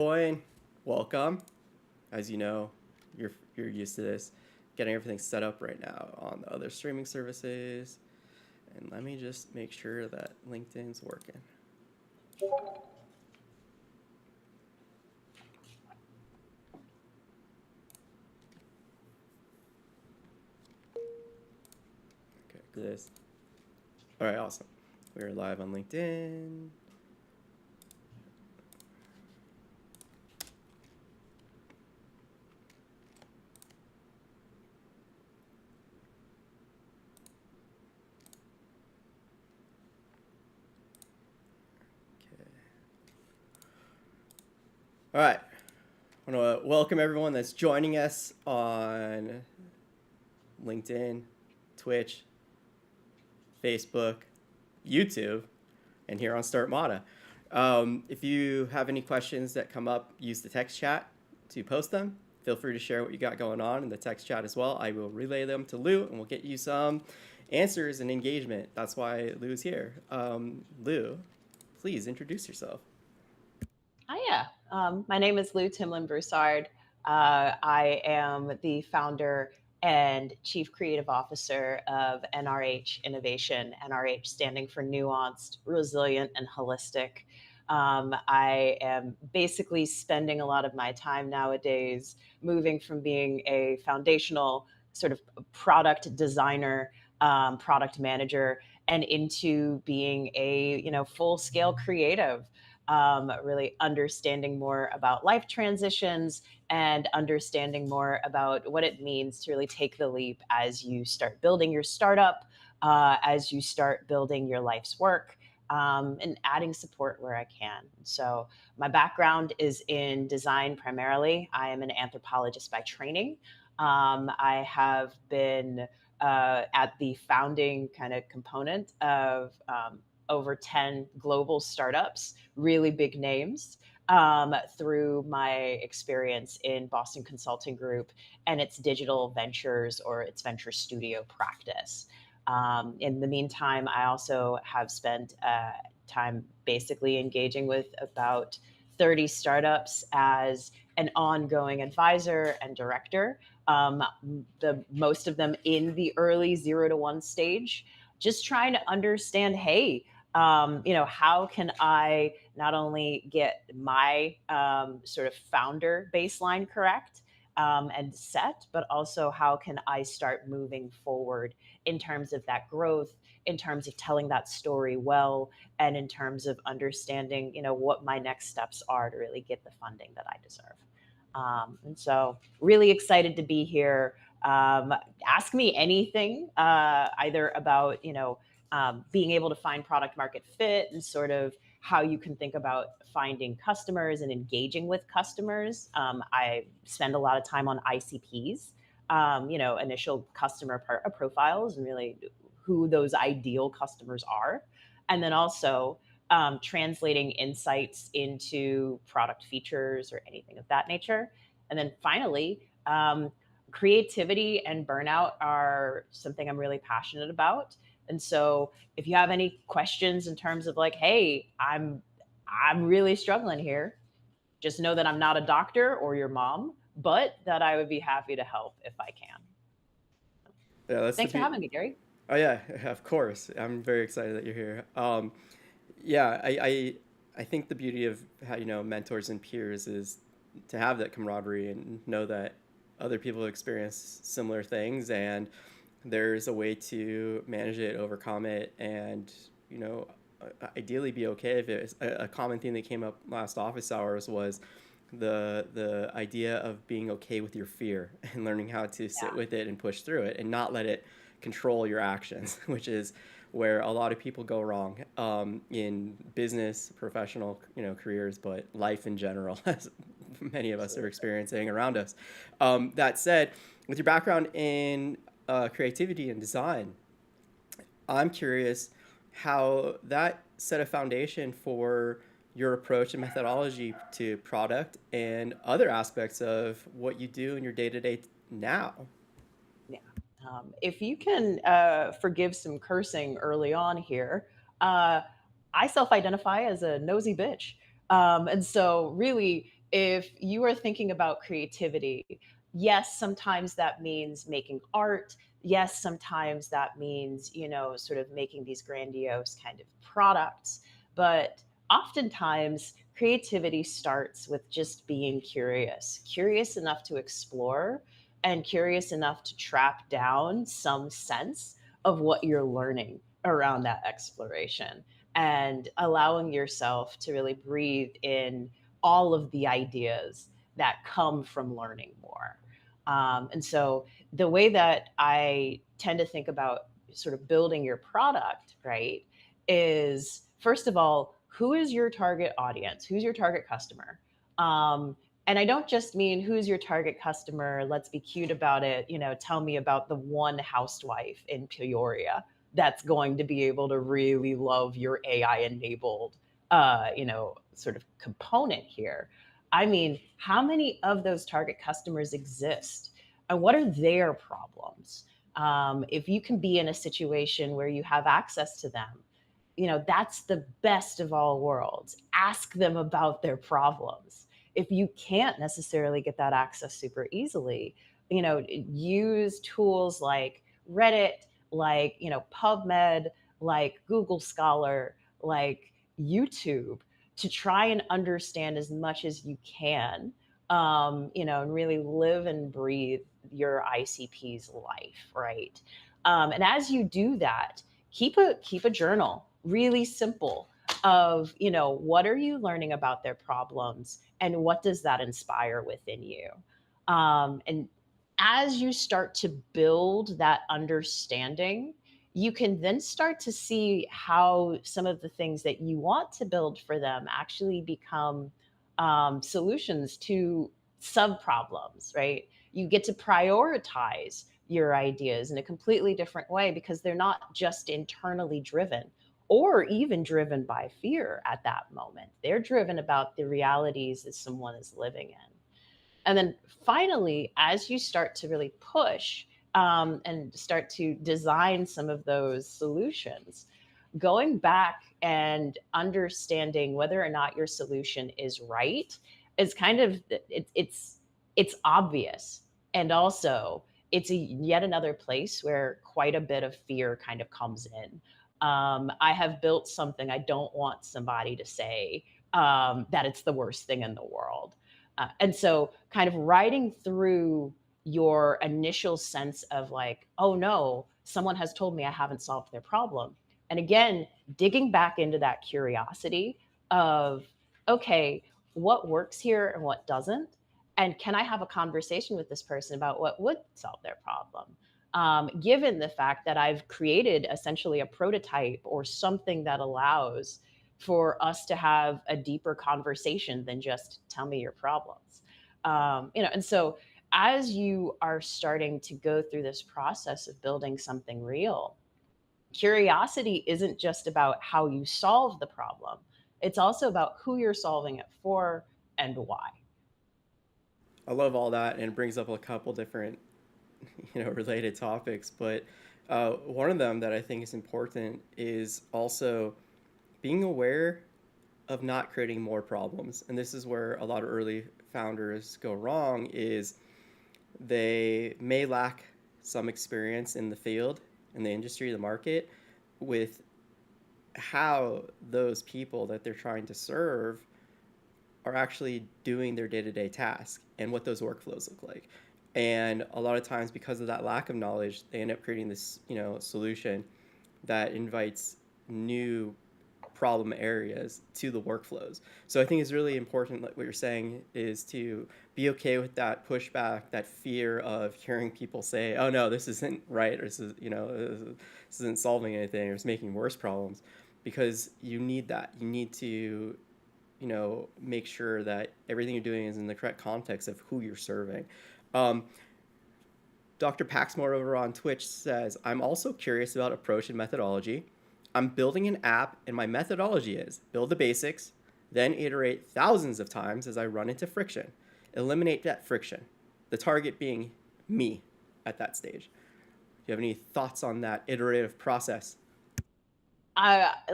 Join, welcome. As you know, you're used to this. Getting everything set up right now on the other streaming services. And let me just make sure that LinkedIn's working. Okay, this. All right, awesome. We're live on LinkedIn. All right. I want to welcome everyone that's joining us on LinkedIn, Twitch, Facebook, YouTube, and here on Start Mata. If you have any questions that come up, use the text chat to post them. Feel free to share what you got going on in the text chat as well. I will relay them to Lou, and we'll get you some answers and engagement. That's why Lou's here. Lou, please introduce yourself. Hiya. My name is Lou Timlin-Broussard. I am the founder and chief creative officer of NRH Innovation, NRH standing for nuanced, resilient, and holistic. I am basically spending a lot of my time nowadays moving from being a foundational sort of product designer, product manager, and into being a full scale creative. Really understanding more about life transitions and understanding more about what it means to really take the leap as you start building your startup, as you start building your life's work. And adding support where I can. So, my background is in design primarily. I am an anthropologist by training. I have been at the founding kind of component of over 10 global startups, really big names, through my experience in Boston Consulting Group and its digital ventures or its venture studio practice. In the meantime, I also have spent time basically engaging with about 30 startups as an ongoing advisor and director, the most of them in the early 0 to 1 stage, just trying to understand, hey, how can I not only get my sort of founder baseline correct and set, but also how can I start moving forward in terms of that growth, in terms of telling that story well, and in terms of understanding, what my next steps are to really get the funding that I deserve. And so, really excited to be here. Ask me anything, either about, being able to find product market fit and sort of how you can think about finding customers and engaging with customers. I spend a lot of time on ICPs, initial customer profiles, and really who those ideal customers are. And then also translating insights into product features or anything of that nature. And then finally, creativity and burnout are something I'm really passionate about. And so if you have any questions in terms of like, hey, I'm really struggling here, just know that I'm not a doctor or your mom, but that I would be happy to help if I can. Yeah, that's the Thanks for be. having me, Gary. Oh yeah, of course. I'm very excited that you're here. Yeah, I think the beauty of how mentors and peers is to have that camaraderie and know that other people experience similar things and there's a way to manage it, overcome it, and ideally be okay if it. A common theme that came up last office hours was the idea of being okay with your fear and learning how to sit Yeah, with it and push through it and not let it control your actions, which is where a lot of people go wrong in business, professional, careers, but life in general, as many of us are absolutely. experiencing around us. That said, with your background in creativity and design, I'm curious how that set a foundation for your approach and methodology to product and other aspects of what you do in your day to day now. Yeah. If you can forgive some cursing early on here, uh, I self identify as a nosy bitch. And so, really, if you are thinking about creativity, yes, sometimes that means making art. Yes, sometimes that means, sort of making these grandiose kind of products. But oftentimes, creativity starts with just being curious, curious enough to explore and curious enough to trap down some sense of what you're learning around that exploration and allowing yourself to really breathe in all of the ideas that come from learning more. And so the way that I tend to think about sort of building your product, right, is first of all, who is your target audience? Who's your target customer? And I don't just mean who's your target customer, let's be cute about it, tell me about the one housewife in Peoria that's going to be able to really love your AI enabled sort of component here. I mean, how many of those target customers exist? And what are their problems? If you can be in a situation where you have access to them, that's the best of all worlds. Ask them about their problems. If you can't necessarily get that access super easily, use tools like Reddit, like, PubMed, like Google Scholar, like YouTube to try and understand as much as you can, and really live and breathe your ICP's life, right? And as you do that, keep a journal, really simple, of what are you learning about their problems and what does that inspire within you. And as you start to build that understanding, you can then start to see how some of the things that you want to build for them actually become solutions to sub problems, right? You get to prioritize your ideas in a completely different way because they're not just internally driven or even driven by fear at that moment. They're driven about the realities that someone is living in. And then finally, as you start to really push and start to design some of those solutions, going back and understanding whether or not your solution is right is kind of it's obvious, and also it's yet another place where quite a bit of fear kind of comes in. I have built something, I don't want somebody to say that it's the worst thing in the world. And so kind of riding through your initial sense of like, oh no, someone has told me I haven't solved their problem, and again, digging back into that curiosity of, okay, what works here and what doesn't? And can I have a conversation with this person about what would solve their problem? Given the fact that I've created essentially a prototype or something that allows for us to have a deeper conversation than just tell me your problems. And so as you are starting to go through this process of building something real, curiosity isn't just about how you solve the problem, it's also about who you're solving it for and why. I love all that, and it brings up a couple different, related topics. But one of them that I think is important is also being aware of not creating more problems. And this is where a lot of early founders go wrong: is they may lack some experience in the field, in the industry, the market, with how those people that they're trying to serve are actually doing their day-to-day task and what those workflows look like. And a lot of times, because of that lack of knowledge, they end up creating this solution that invites new problem areas to the workflows. So I think it's really important, like what you're saying, is to be okay with that pushback, that fear of hearing people say, oh no, this isn't right, or this isn't solving anything, or it's making worse problems. Because you need that. You need to make sure that everything you're doing is in the correct context of who you're serving. Um, Dr. Paxmore over on Twitch says, I'm also curious about approach and methodology. I'm building an app, and my methodology is build the basics, then iterate thousands of times as I run into friction. Eliminate that friction, the target being me at that stage. Do you have any thoughts on that iterative process?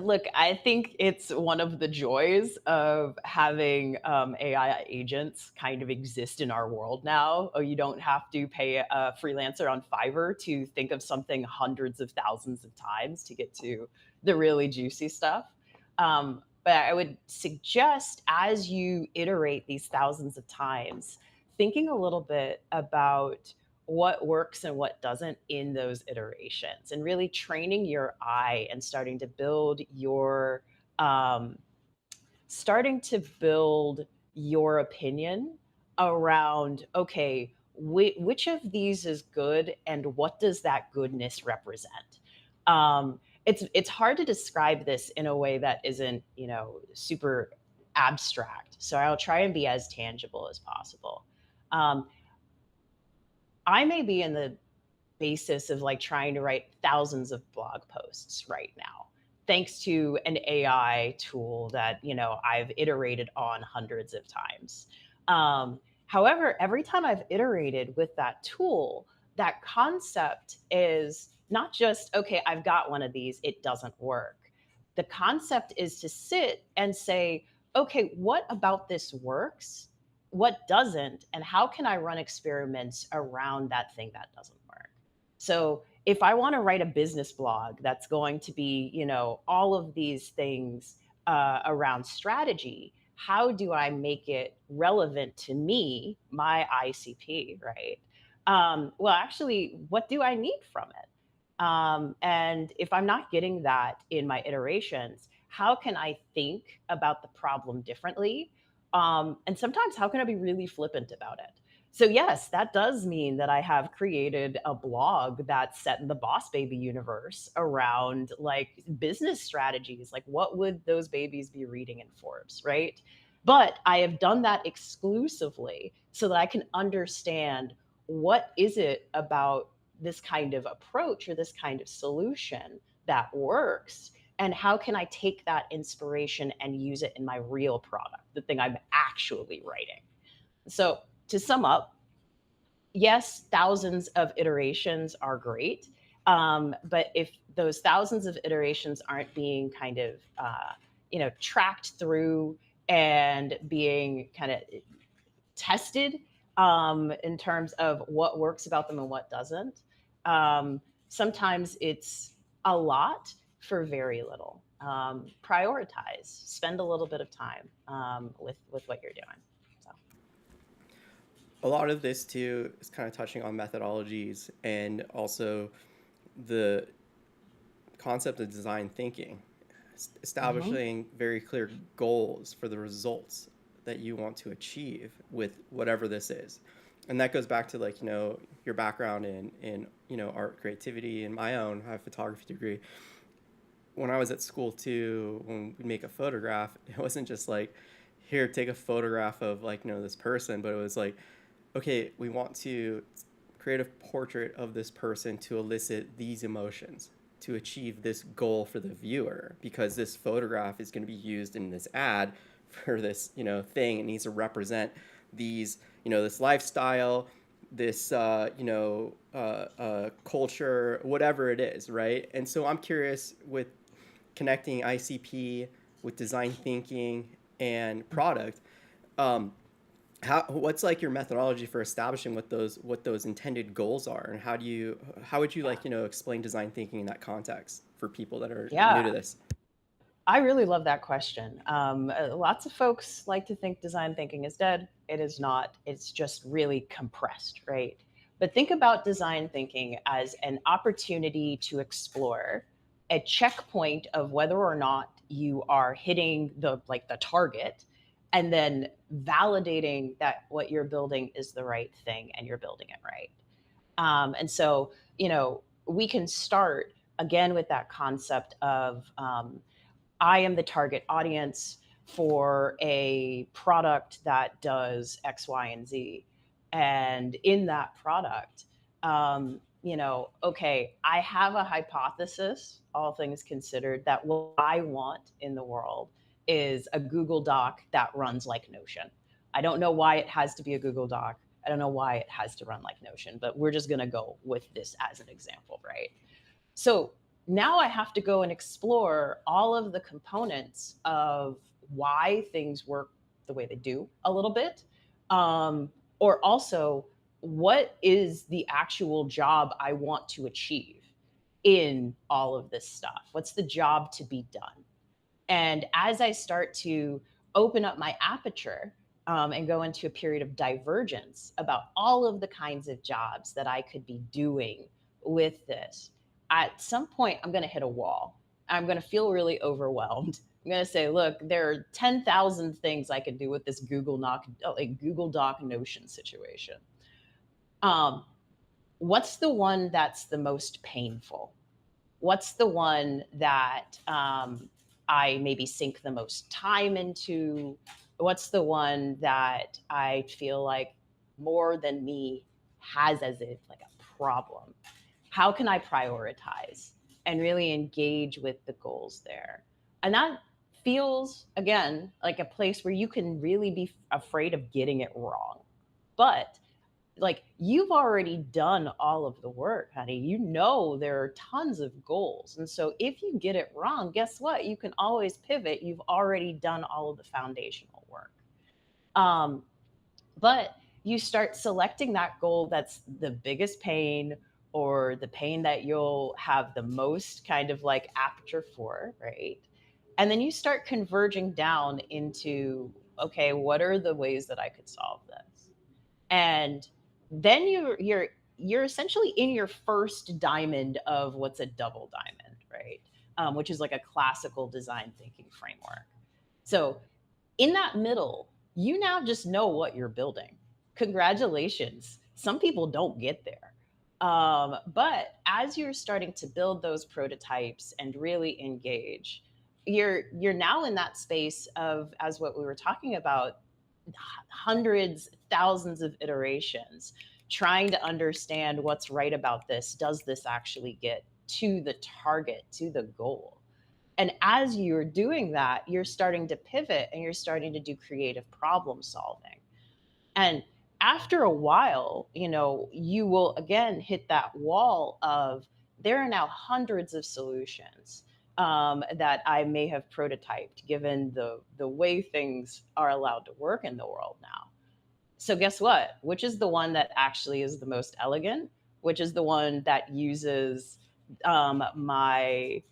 Look, I think it's one of the joys of having AI agents kind of exist in our world now. Oh, you don't have to pay a freelancer on Fiverr to think of something hundreds of thousands of times to get to the really juicy stuff. But I would suggest as you iterate these thousands of times, thinking a little bit about what works and what doesn't in those iterations and really training your eye and um, starting to build your opinion around, okay, which of these is good and what does that goodness represent. It's hard to describe this in a way that isn't, super abstract, so I'll try and be as tangible as possible. um, I may be in the basis of like trying to write thousands of blog posts right now, thanks to an AI tool that, I've iterated on hundreds of times. However, every time I've iterated with that tool, that concept is not just, okay, I've got one of these, it doesn't work. The concept is to sit and say, okay, what about this works? What doesn't? And how can I run experiments around that thing that doesn't work? So if I want to write a business blog that's going to be, all of these things around strategy, how do I make it relevant to me, my ICP, right? Well, actually, what do I need from it? And if I'm not getting that in my iterations, how can I think about the problem differently? And sometimes, how can I be really flippant about it? So, yes, that does mean that I have created a blog that's set in the Boss Baby universe around like business strategies. Like, what would those babies be reading in Forbes, right? But I have done that exclusively so that I can understand what is it about this kind of approach or this kind of solution that works, and how can I take that inspiration and use it in my real product, the thing I'm actually writing. So to sum up, yes, thousands of iterations are great. But if those thousands of iterations aren't being kind of, tracked through and being kind of tested in terms of what works about them and what doesn't, sometimes it's a lot for very little. Prioritize, spend a little bit of time with what you're doing. So. A lot of this too is kind of touching on methodologies and also the concept of design thinking, Mhm. establishing very clear goals for the results that you want to achieve with whatever this is. And that goes back to like, your background in art creativity and my own. I have a photography degree. When I was at school too, when we make a photograph, it wasn't just like, here, take a photograph of like, this person, but it was like, okay, we want to create a portrait of this person to elicit these emotions, to achieve this goal for the viewer, because this photograph is going to be used in this ad for this, thing. It needs to represent these, this lifestyle, this, culture, whatever it is, right? And so I'm curious with connecting ICP with design thinking and product. Um, what's like your methodology for establishing what those intended goals are, and how would you Yeah. like explain design thinking in that context for people that are new Yeah. to this? I really love that question. Lots of folks like to think design thinking is dead. It is not. It's just really compressed, right? But think about design thinking as an opportunity to explore a checkpoint of whether or not you are hitting the target, and then validating that what you're building is the right thing and you're building it right. And so, we can start again with that concept of, I am the target audience for a product that does X, Y, and Z. And in that product, okay, I have a hypothesis, all things considered, that what I want in the world is a Google Doc that runs like Notion. I don't know why it has to be a Google Doc. I don't know why it has to run like Notion, but we're just going to go with this as an example, right? So Now I have to go and explore all of the components of why things work the way they do a little bit. Or also, what is the actual job I want to achieve in all of this stuff? What's the job to be done? And as I start to open up my aperture and go into a period of divergence about all of the kinds of jobs that I could be doing with this, at some point, I'm going to hit a wall. I'm going to feel really overwhelmed. I'm going to say, look, there are 10,000 things I could do with this Google Doc Notion situation. Um, what's the one that's the most painful? What's the one that I maybe sink the most time into? What's the one that I feel like more than me has as if like a problem? How can I prioritize and really engage with the goals there? And that feels, again, like a place where you can really be afraid of getting it wrong. But like you've already done all of the work, honey. You know there are tons of goals. And so if you get it wrong, guess what? You can always pivot. You've already done all of the foundational work. Um, but you start selecting that goal that's the biggest pain or the pain that you'll have the most kind of like aperture for, right? And then you start converging down into, okay, what are the ways that I could solve this? And then you're essentially in your first diamond of what's a double diamond, right? Which is like a classical design thinking framework. So in that middle, you now just know what you're building. Congratulations. Some people don't get there. But as you're starting to build those prototypes and really engage, you're now in that space of, as what we were talking about, hundreds, thousands of iterations, trying to understand what's right about this. Does this actually get to the target, to the goal? And as you're doing that, you're starting to pivot and you're starting to do creative problem solving. And after a while, you will again hit that wall of there are now hundreds of solutions that I may have prototyped given the way things are allowed to work in the world now. So guess what? Which is the one that actually is the most elegant? Which is the one that uses my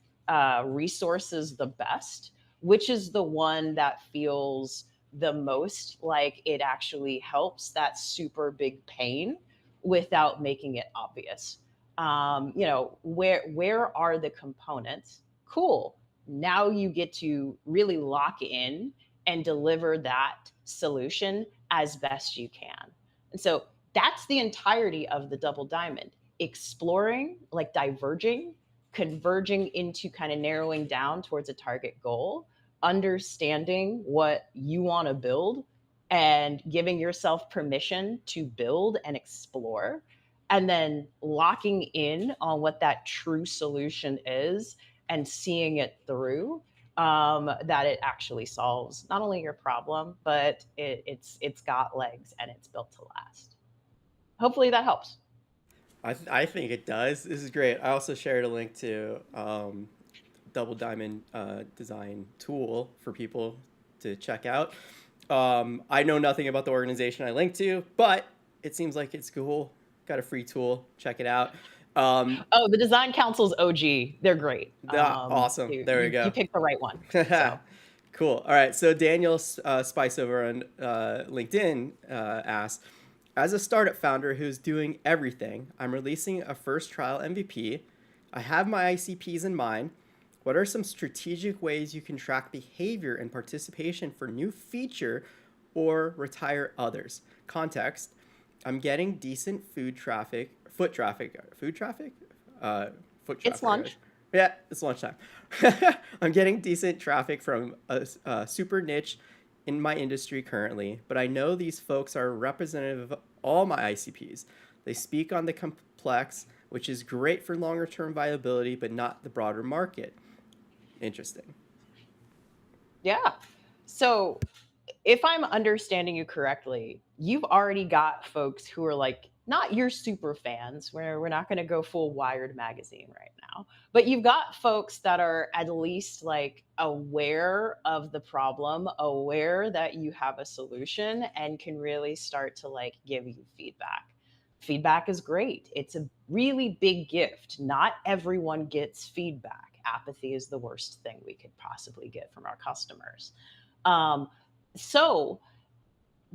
resources the best? Which is the one that feels the most like it actually helps that super big pain without making it obvious? Where are the components? Cool. Now you get to really lock in and deliver that solution as best you can. And so that's the entirety of the double diamond, exploring, like diverging, converging into kind of narrowing down towards a target goal, understanding what you want to build and giving yourself permission to build and explore, and then locking in on what that true solution is and seeing it through, that it actually solves not only your problem, but it's got legs and it's built to last. Hopefully that helps. I think it does. This is great. I also shared a link to Double Diamond design tool for people to check out. I know nothing about the organization I linked to, but it seems like it's cool. Got a free tool. Check it out. Oh, the Design Council's OG. They're great. Awesome. There we You go. picked the right one. So Cool. All right. So Daniel Spice over on LinkedIn asked, as a startup founder who's doing everything, I'm releasing a first trial MVP. I have my ICPs in mind. What are some strategic ways you can track behavior and participation for new feature or retire others? Context, I'm getting decent foot traffic. it's lunch. Yeah, it's lunchtime. I'm getting decent traffic from a super niche in my industry currently, but I know these folks are representative of all my ICPs. They speak on the complex, which is great for longer term viability, but not the broader market. Interesting. Yeah. So if I'm understanding you correctly, you've already got folks who are like not your super fans, where we're not going to go full Wired magazine right now. But you've got folks that are at least like aware of the problem, aware that you have a solution, and can really start to like give you feedback. Feedback is great. It's a really big gift. Not everyone gets feedback. Apathy is the worst thing we could possibly get from our customers. Um, so,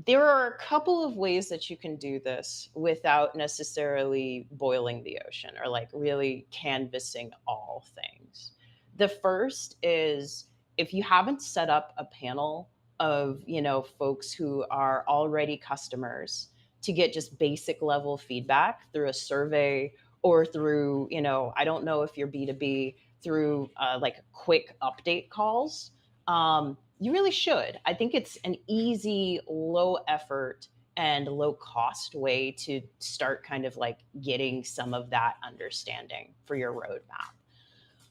there are a couple of ways that you can do this without necessarily boiling the ocean or like really canvassing all things. The first is if you haven't set up a panel of, folks who are already customers to get just basic level feedback through a survey or through, I don't know if you're B2B, through like quick update calls. You really should. I think it's an easy, low effort and low cost way to start kind of like getting some of that understanding for your roadmap.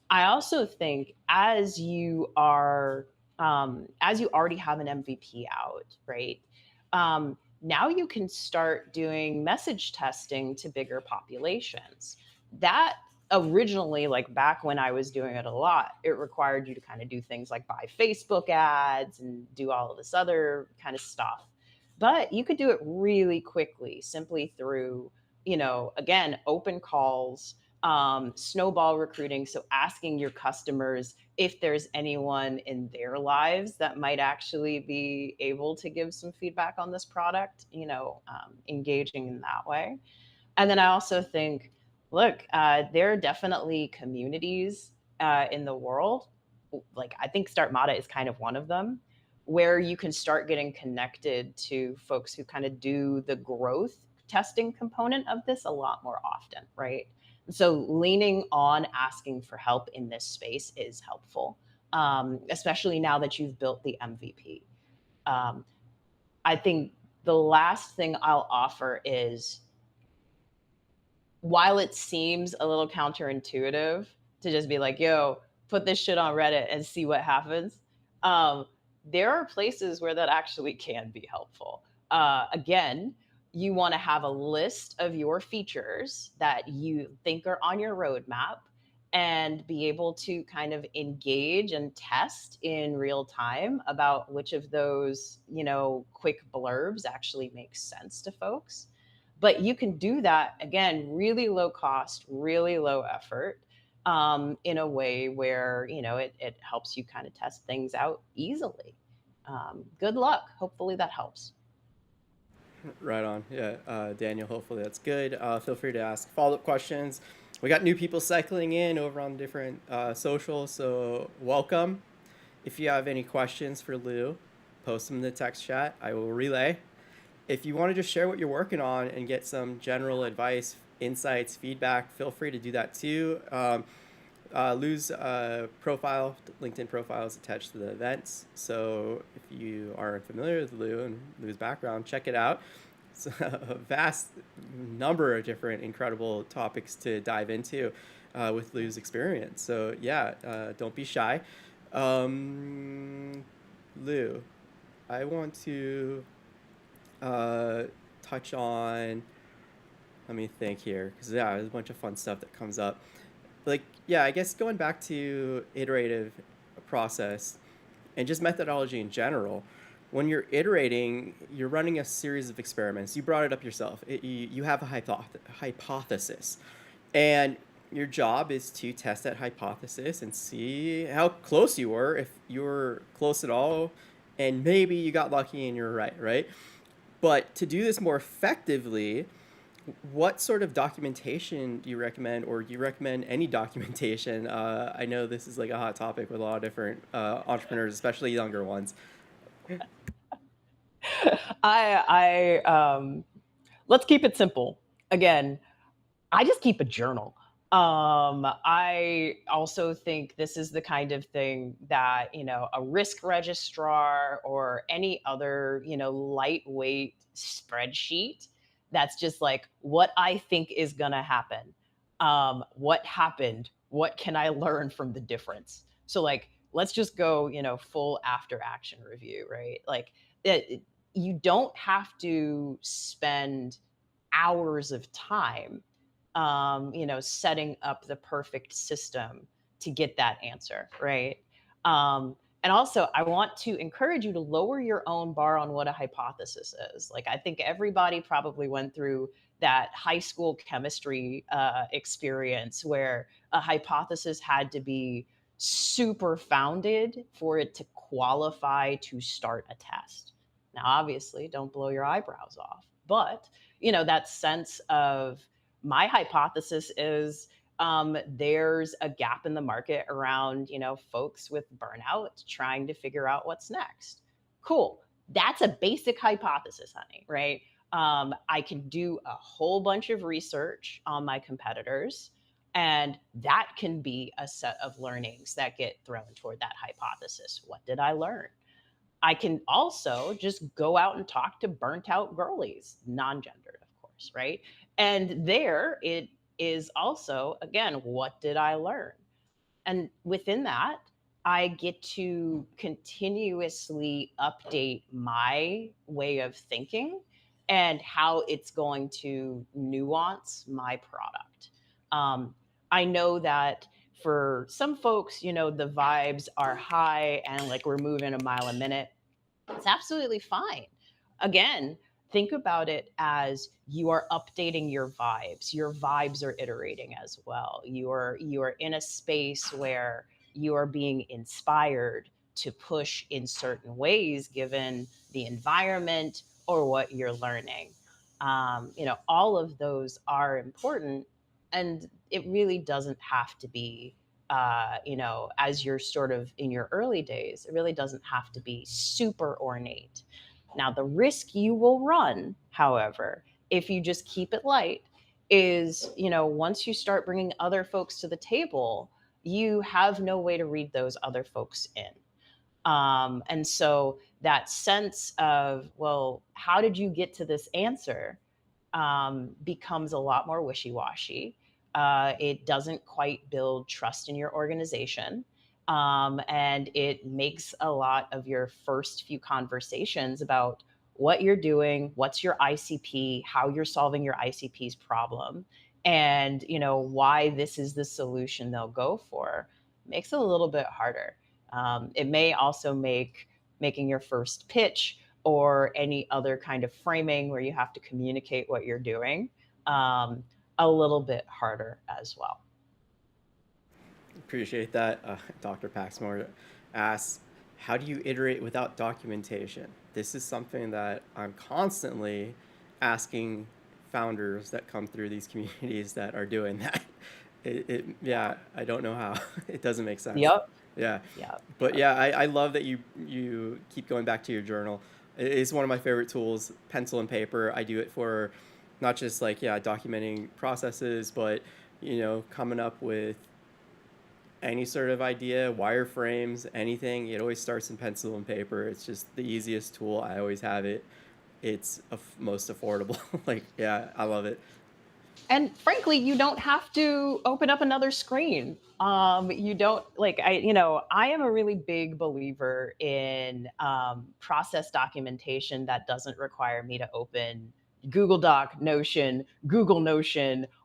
I also think as you already have an MVP out, right? Now you can start doing message testing to bigger populations. That originally, like back when I was doing it a lot, it required you to kind of do things like buy Facebook ads and do all of this other kind of stuff. But you could do it really quickly simply through, again, open calls, snowball recruiting. So asking your customers if there's anyone in their lives that might actually be able to give some feedback on this product, engaging in that way. And then I also think, look, there are definitely communities in the world. Like I think Startmata is kind of one of them, where you can start getting connected to folks who kind of do the growth testing component of this a lot more often, right? So leaning on asking for help in this space is helpful, especially now that you've built the MVP. Um, I think the last thing I'll offer is while it seems a little counterintuitive to just be like, yo, put this shit on Reddit and see what happens, um, there are places where that actually can be helpful. Again, you want to have a list of your features that you think are on your roadmap and be able to kind of engage and test in real time about which of those, quick blurbs actually makes sense to folks. But you can do that again, really low cost, really low effort, in a way where it helps you kind of test things out easily. Good luck. Hopefully that helps. Right on. Yeah, Daniel, hopefully that's good. Feel free to ask follow-up questions. We got new people cycling in over on different socials, so welcome. If you have any questions for Lou, post them in the text chat. I will relay. If you want to just share what you're working on and get some general advice, insights, feedback, feel free to do that too. Lou's profile, LinkedIn profile is attached to the events. So if you aren't familiar with Lou and Lou's background, check it out. It's a vast number of different incredible topics to dive into with Lou's experience. So yeah, don't be shy. Lou, I want to touch on, let me think here, because yeah, there's a bunch of fun stuff that comes up. Like, yeah, I guess going back to iterative process and just methodology in general, when you're iterating, you're running a series of experiments. You brought it up yourself. You have a hypothesis, and your job is to test that hypothesis and see how close you were, if you were close at all, and maybe you got lucky and you're right, right? But to do this more effectively, what sort of documentation do you recommend, or do you recommend any documentation? I know this is like a hot topic with a lot of different entrepreneurs, especially younger ones. Let's keep it simple. Again, I just keep a journal. I also think this is the kind of thing that, a risk registrar or any other, lightweight spreadsheet that's just like what I think is going to happen. What happened? What can I learn from the difference? So, like, let's just go, full after action review, right? Like, you don't have to spend hours of time setting up the perfect system to get that answer, right? Um, and also, I want to encourage you to lower your own bar on what a hypothesis is. Like, I think everybody probably went through that high school chemistry experience where a hypothesis had to be super founded for it to qualify to start a test. Now, obviously, don't blow your eyebrows off, but that sense of my hypothesis is there's a gap in the market around folks with burnout trying to figure out what's next. Cool. That's a basic hypothesis, honey, right? I can do a whole bunch of research on my competitors, and that can be a set of learnings that get thrown toward that hypothesis. What did I learn? I can also just go out and talk to burnt out girlies, non-gendered, of course, right? And there it is also, again, what did I learn? And within that, I get to continuously update my way of thinking and how it's going to nuance my product. Um, I know that for some folks, the vibes are high and like we're moving a mile a minute. It's absolutely fine. Again, think about it as you are updating your vibes. Your vibes are iterating as well. You are in a space where you are being inspired to push in certain ways given the environment or what you're learning. All of those are important, and it really doesn't have to be as you're sort of in your early days, it really doesn't have to be super ornate. Now, the risk you will run, however, if you just keep it light, is, once you start bringing other folks to the table, you have no way to read those other folks in. And so that sense of, well, how did you get to this answer? Becomes a lot more wishy washy. It doesn't quite build trust in your organization. And it makes a lot of your first few conversations about what you're doing, what's your ICP, how you're solving your ICP's problem, and why this is the solution they'll go for, makes it a little bit harder. It may also make making your first pitch or any other kind of framing where you have to communicate what you're doing um, a little bit harder as well. Appreciate that. Dr. Paxmore asks, how do you iterate without documentation? This is something that I'm constantly asking founders that come through these communities that are doing that. Yeah, I don't know how. It doesn't make sense. Yep. Yeah. Yep. But yeah, I love that you keep going back to your journal. It's one of my favorite tools, pencil and paper. I do it for not just like, yeah, documenting processes, but, coming up with any sort of idea, wireframes, anything. It always starts in pencil and paper. It's just the easiest tool. I always have it. It's most affordable. Like, yeah, I love it. And frankly, you don't have to open up another screen. You don't like I am a really big believer in process documentation that doesn't require me to open Google Doc, Notion,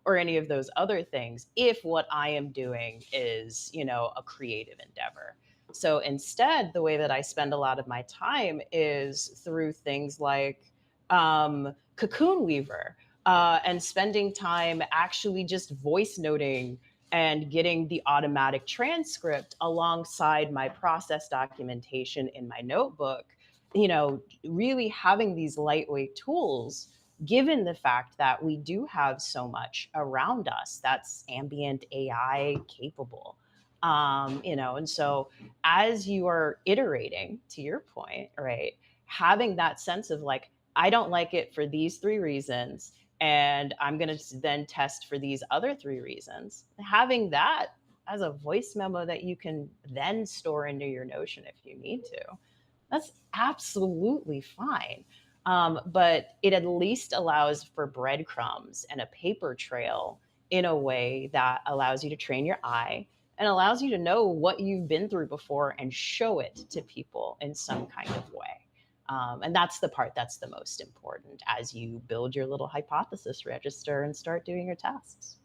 or any of those other things if what I am doing is, a creative endeavor. So instead, the way that I spend a lot of my time is through things like Cocoon Weaver, and spending time actually just voice noting and getting the automatic transcript alongside my process documentation in my notebook, really having these lightweight tools, given the fact that we do have so much around us that's ambient AI capable. And so as you are iterating, to your point, right, having that sense of like, I don't like it for these three reasons, and I'm going to then test for these other three reasons. Having that as a voice memo that you can then store into your Notion if you need to, that's absolutely fine. But it at least allows for breadcrumbs and a paper trail in a way that allows you to train your eye and allows you to know what you've been through before and show it to people in some kind of way. And that's the part that's the most important as you build your little hypothesis register and start doing your tests.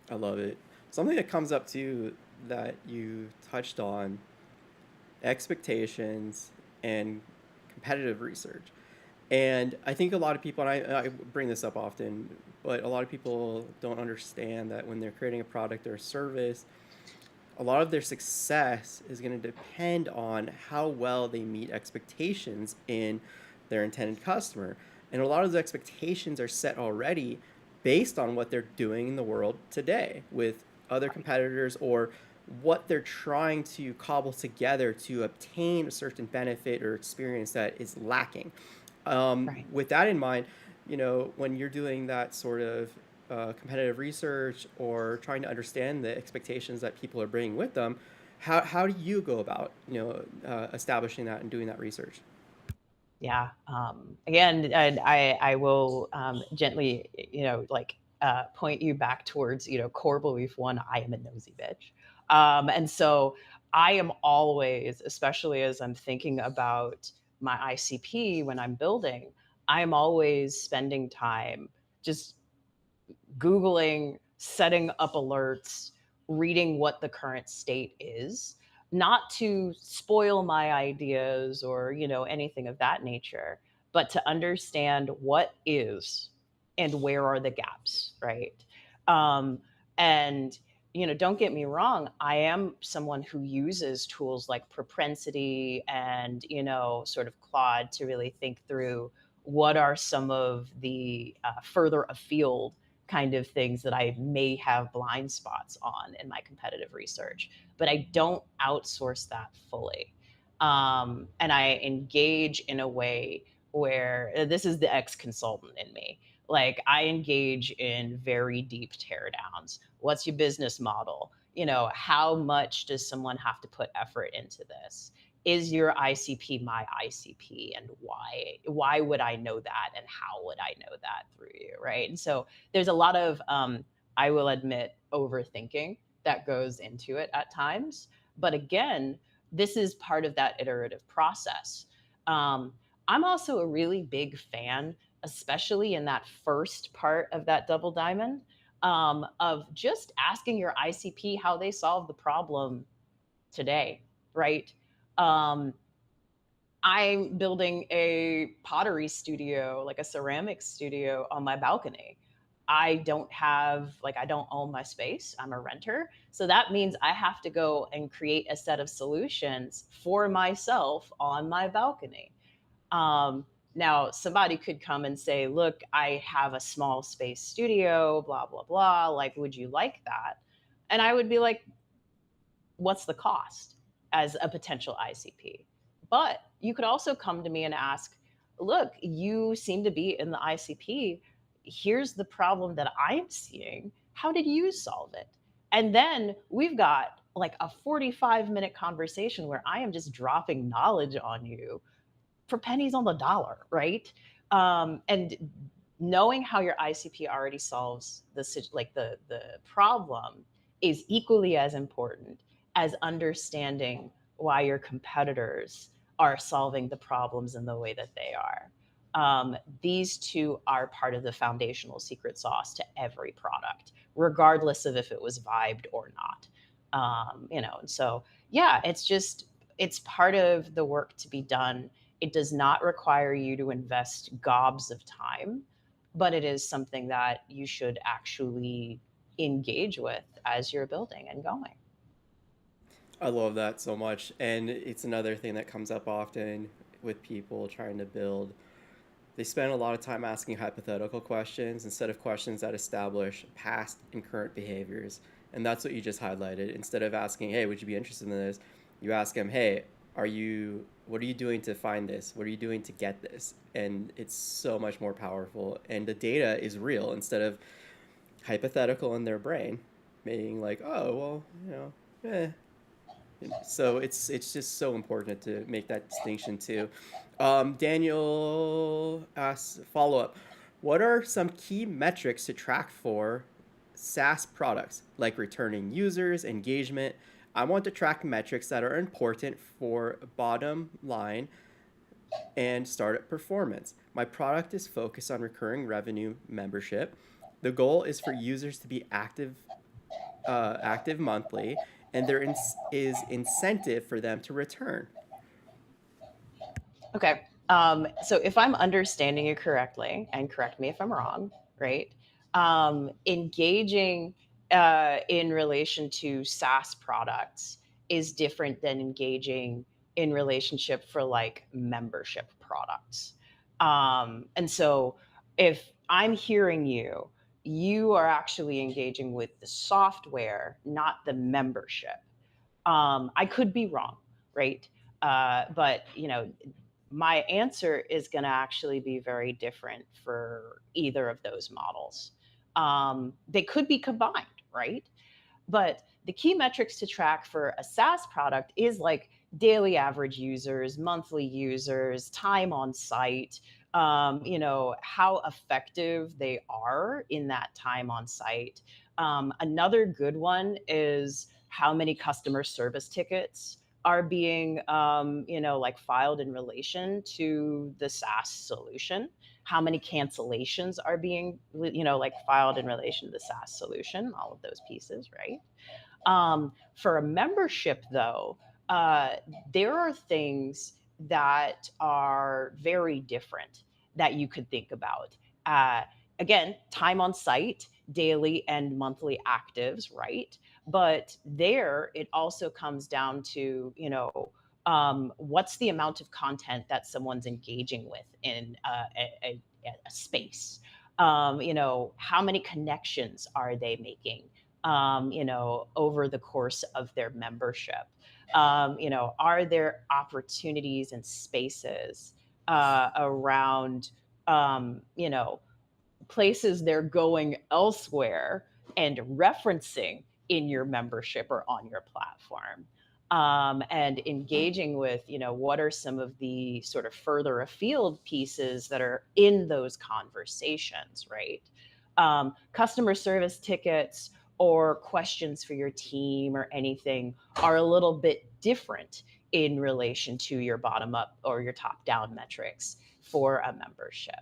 I love it. Something that comes up too that you touched on, expectations and competitive research. And I think a lot of people, and I bring this up often, but a lot of people don't understand that when they're creating a product or a service, a lot of their success is going to depend on how well they meet expectations in their intended customer. And a lot of those expectations are set already based on what they're doing in the world today with other Right. competitors, or what they're trying to cobble together to obtain a certain benefit or experience that is lacking. Right. With that in mind, when you're doing that sort of competitive research or trying to understand the expectations that people are bringing with them, how do you go about establishing that and doing that research? Yeah. Again, and I will gently, point you back towards, core belief one, I am a nosy bitch. And so I am always, especially as I'm thinking about my ICP when I'm building, I'm always spending time just Googling, setting up alerts, reading what the current state is, not to spoil my ideas or, anything of that nature, but to understand what is and where are the gaps, right? Um, and, don't get me wrong, I am someone who uses tools like Propensity and, sort of Claude to really think through what are some of the further afield kind of things that I may have blind spots on in my competitive research, but I don't outsource that fully. And I engage in a way where this is the ex consultant in me. Like, I engage in very deep teardowns. What's your business model? How much does someone have to put effort into this? Is your ICP my ICP, and why? Why would I know that, and how would I know that through you, right? And so there's a lot of, I will admit, overthinking that goes into it at times. But again, this is part of that iterative process. Um, I'm also a really big fan, especially in that first part of that double diamond, of just asking your ICP how they solve the problem today, right? Um, I'm building a pottery studio, like a ceramic studio on my balcony. I don't own my space. I'm a renter. So that means I have to go and create a set of solutions for myself on my balcony. Now, somebody could come and say, look, I have a small space studio, blah, blah, blah. Like, would you like that? And I would be like, what's the cost as a potential ICP? But you could also come to me and ask, look, you seem to be in the ICP. Here's the problem that I'm seeing. How did you solve it? And then we've got like a 45-minute conversation where I am just dropping knowledge on you for pennies on the dollar, right? And knowing how your ICP already solves the problem is equally as important as understanding why your competitors are solving the problems in the way that they are. These two are part of the foundational secret sauce to every product, regardless of if it was vibed or not. And so yeah, it's part of the work to be done. It does not require you to invest gobs of time, but it is something that you should actually engage with as you're building and going. I love that so much. And it's another thing that comes up often with people trying to build. They spend a lot of time asking hypothetical questions instead of questions that establish past and current behaviors. And that's what you just highlighted. Instead of asking, hey, would you be interested in this? You ask them, hey, what are you doing to find this? What are you doing to get this? And it's so much more powerful. And the data is real instead of hypothetical in their brain, being like, oh, well, eh. So it's just so important to make that distinction too. Daniel asks follow up. What are some key metrics to track for SaaS products like returning users, engagement? I want to track metrics that are important for bottom line and startup performance. My product is focused on recurring revenue membership. The goal is for users to be active active monthly, and there is incentive for them to return. Okay. So if I'm understanding you correctly, and correct me if I'm wrong, right? Engaging in relation to SaaS products is different than engaging in relationship for like membership products. And so if I'm hearing you, you are actually engaging with the software, not the membership. I could be wrong, right? But my answer is going to actually be very different for either of those models. They could be combined, right? But the key metrics to track for a SaaS product is like daily average users, monthly users, time on site, how effective they are in that time on site. Another good one is how many customer service tickets are being, like filed in relation to the SaaS solution. How many cancellations are being, like filed in relation to the SaaS solution, all of those pieces, right? For a membership, though, uh, there are things that are very different that you could think about. Uh, Again, time on site, daily and monthly actives, right? But there, it also comes down to, what's the amount of content that someone's engaging with in a space? How many connections are they making? Over the course of their membership? Are there opportunities and spaces around, places they're going elsewhere and referencing in your membership or on your platform? And engaging with, what are some of the sort of further afield pieces that are in those conversations, right? Customer service tickets or questions for your team or anything are a little bit different in relation to your bottom up or your top down metrics for a membership.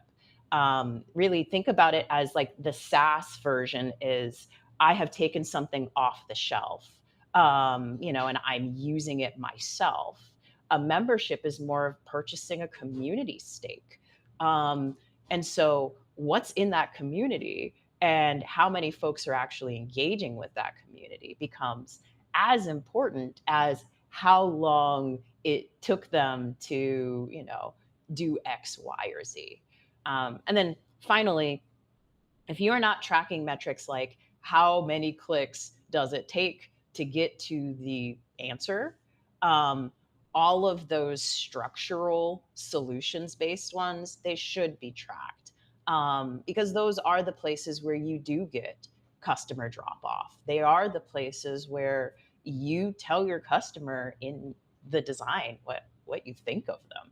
Really think about it as like the SaaS version is I have taken something off the shelf, and I'm using it myself. A membership is more of purchasing a community stake. And so, what's in that community and how many folks are actually engaging with that community becomes as important as how long it took them to, do X, Y, or Z. And then finally, if you are not tracking metrics like how many clicks does it take to get to the answer, um, all of those structural solutions based ones, they should be tracked, because those are the places where you do get customer drop off. They are the places where you tell your customer in the design what you think of them.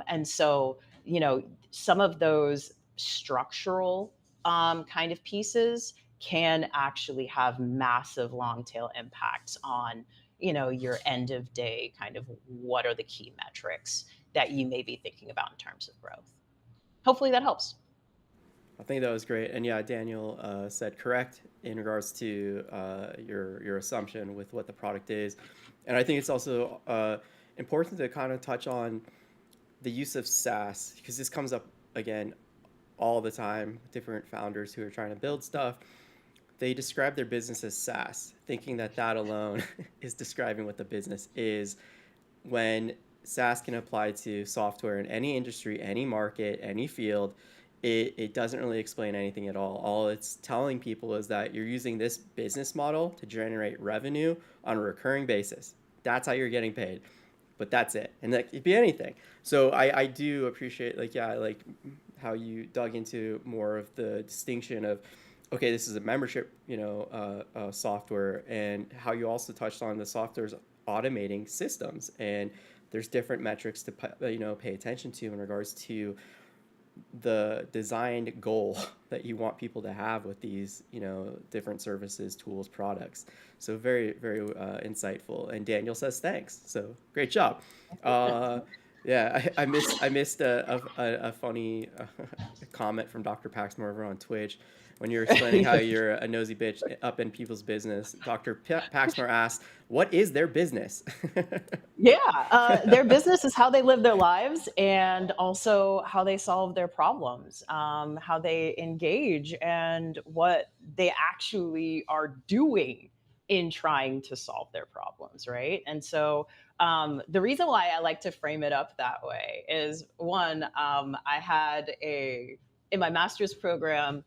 And so, some of those structural kind of pieces can actually have massive long tail impacts on, your end of day kind of what are the key metrics that you may be thinking about in terms of growth. Hopefully that helps. I think that was great, and yeah, Daniel said correct in regards to your assumption with what the product is, and I think it's also important to kind of touch on the use of SaaS because this comes up again all the time with different founders who are trying to build stuff. They describe their business as SaaS, thinking that that alone is describing what the business is, when SaaS can apply to software in any industry, any market, any field. It doesn't really explain anything at all. All it's telling people is that you're using this business model to generate revenue on a recurring basis. That's how you're getting paid. But that's it. And that could be anything. So I do appreciate, like, yeah, like how you dug into more of the distinction of, okay, this is a membership, software, and how you also touched on the software's automating systems. And there's different metrics to, pay attention to in regards to the designed goal that you want people to have with these, different services, tools, products. So very, very insightful. And Daniel says thanks. So great job. Uh, Yeah, I missed a funny comment from Dr. Paxmore over on Twitch when you're explaining how you're a nosy bitch up in people's business. Dr. Paxmore asked, "What is their business?" Yeah, their business is how they live their lives and also how they solve their problems, how they engage, and what they actually are doing in trying to solve their problems, right? And so the reason why I like to frame it up that way is one, I had in my master's program,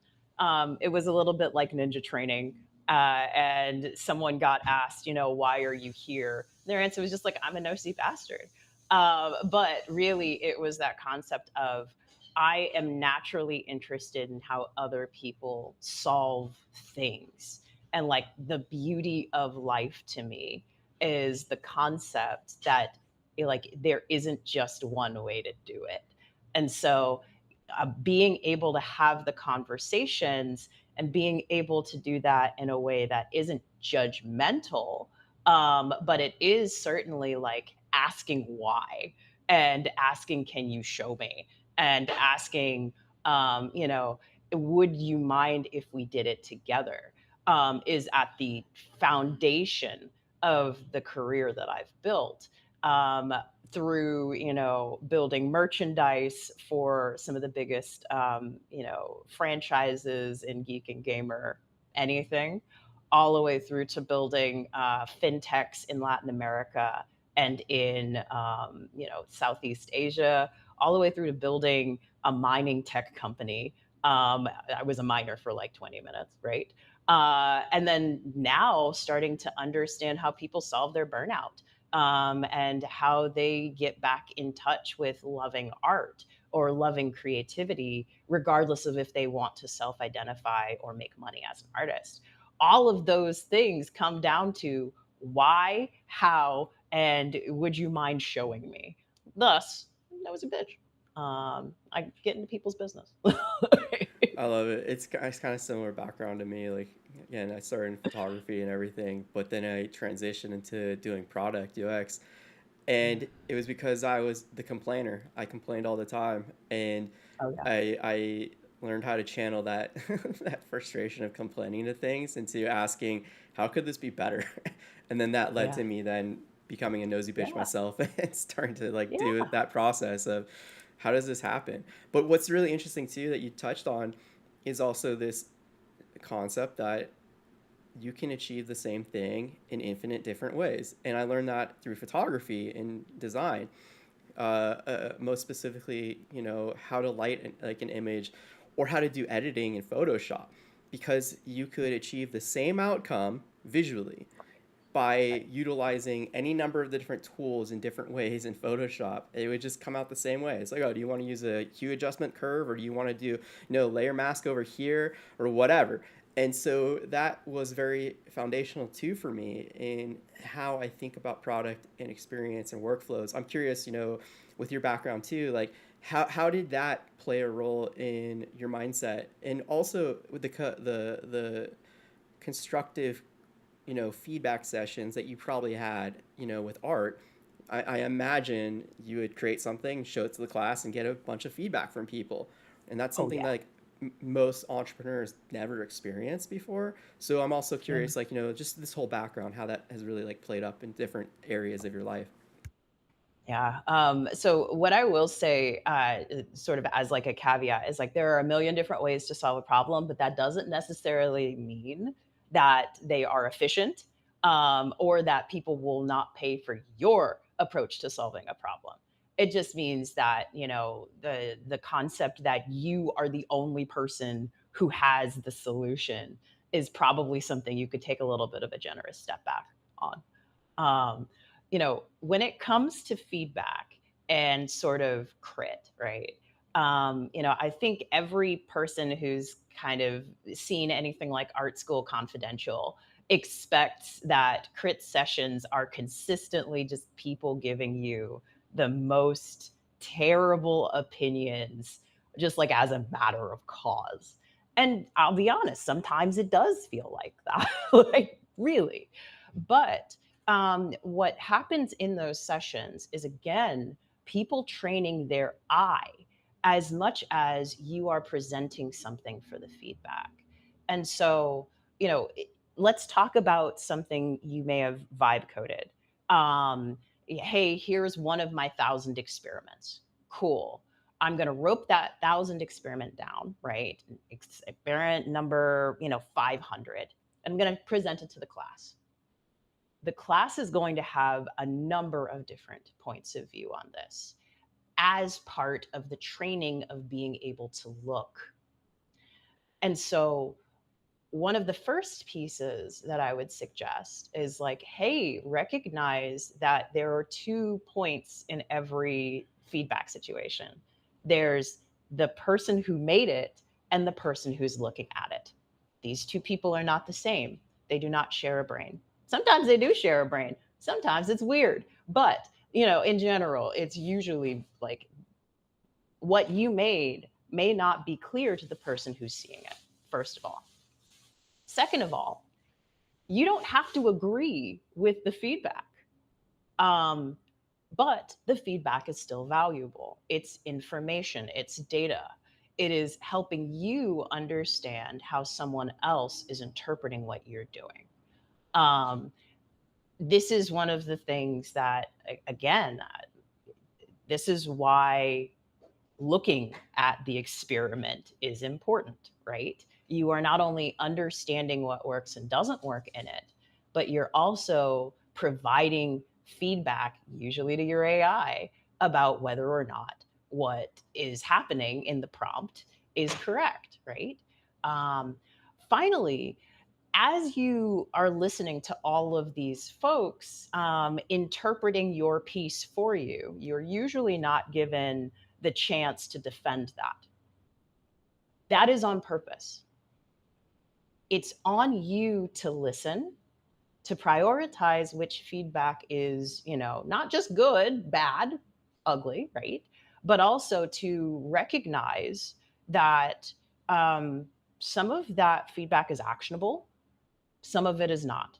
it was a little bit like ninja training. And someone got asked, why are you here? Their answer was just like, I'm a nosy bastard. But really, it was that concept of I am naturally interested in how other people solve things. And like the beauty of life to me is the concept that like there isn't just one way to do it. And so being able to have the conversations and being able to do that in a way that isn't judgmental, but it is certainly like asking why and asking, can you show me? And asking, would you mind if we did it together? Is at the foundation of the career that I've built. Through building merchandise for some of the biggest franchises in geek and gamer anything, all the way through to building fintechs in Latin America and in Southeast Asia, all the way through to building a mining tech company. I was a miner for like 20 minutes, right? And then now starting to understand how people solve their burnout, and how they get back in touch with loving art or loving creativity, regardless of if they want to self identify or make money as an artist. All of those things come down to why, how, and would you mind showing me? Thus, that was a bitch. I get into people's business. I love it. It's kind of similar background to me. Like again, I started in photography and everything, but then I transitioned into doing product UX, and it was because I was the complainer. I complained all the time, and Oh yeah, I learned how to channel that that frustration of complaining to things into asking, how could this be better? And then that led yeah, to me then becoming a nosy bitch yeah, myself and starting to like do yeah. that process of how does this happen? But what's really interesting too that you touched on is also this concept that you can achieve the same thing in infinite different ways. And I learned that through photography and design. Most specifically, how to light like an image or how to do editing in Photoshop, because you could achieve the same outcome visually by utilizing any number of the different tools in different ways in Photoshop. It would just come out the same way. It's like, oh, do you want to use a hue adjustment curve, or do you want to do, layer mask over here or whatever? And so that was very foundational too for me in how I think about product and experience and workflows. I'm curious, with your background too, like how did that play a role in your mindset, and also with the constructive feedback sessions that you probably had with art. I imagine you would create something, show it to the class, and get a bunch of feedback from people, and that's Oh something yeah. like most entrepreneurs never experienced before. So I'm also Yeah. curious, like just this whole background, how that has really like played up in different areas of your life. Yeah. So what I will say, sort of as like a caveat, is like there are a million different ways to solve a problem, but that doesn't necessarily mean that they are efficient, or that people will not pay for your approach to solving a problem. It just means that the concept that you are the only person who has the solution is probably something you could take a little bit of a generous step back on. um, when it comes to feedback and sort of crit, right? I think every person who's kind of seen anything like Art School Confidential expects that crit sessions are consistently just people giving you the most terrible opinions, just like as a matter of cause. And I'll be honest, sometimes it does feel like that, like really. But what happens in those sessions is again, people training their eye as much as you are presenting something for the feedback. And so, you know, let's talk about something you may have vibe coded. Hey, here's one of my 1,000 experiments. Cool. I'm going to rope that 1,000 experiment down, right? Experiment number, 500. I'm going to present it to the class. The class is going to have a number of different points of view on this as part of the training of being able to look. And so, one of the first pieces that I would suggest is like, hey, recognize that there are 2 points in every feedback situation. There's the person who made it and the person who's looking at it. These two people are not the same. They do not share a brain. Sometimes they do share a brain. Sometimes it's weird. But, in general, it's usually like what you made may not be clear to the person who's seeing it, first of all. Second of all, you don't have to agree with the feedback. Um, but the feedback is still valuable. It's information, it's data. It is helping you understand how someone else is interpreting what you're doing. Um, this is one of the things that, again, this is why looking at the experiment is important, right? You are not only understanding what works and doesn't work in it, but you're also providing feedback, usually to your AI, about whether or not what is happening in the prompt is correct, right? Um, Finally, as you are listening to all of these folks interpreting your piece for you, you're usually not given the chance to defend that. That is on purpose. It's on you to listen, to prioritize which feedback is, not just good, bad, ugly, right? But also to recognize that some of that feedback is actionable, some of it is not.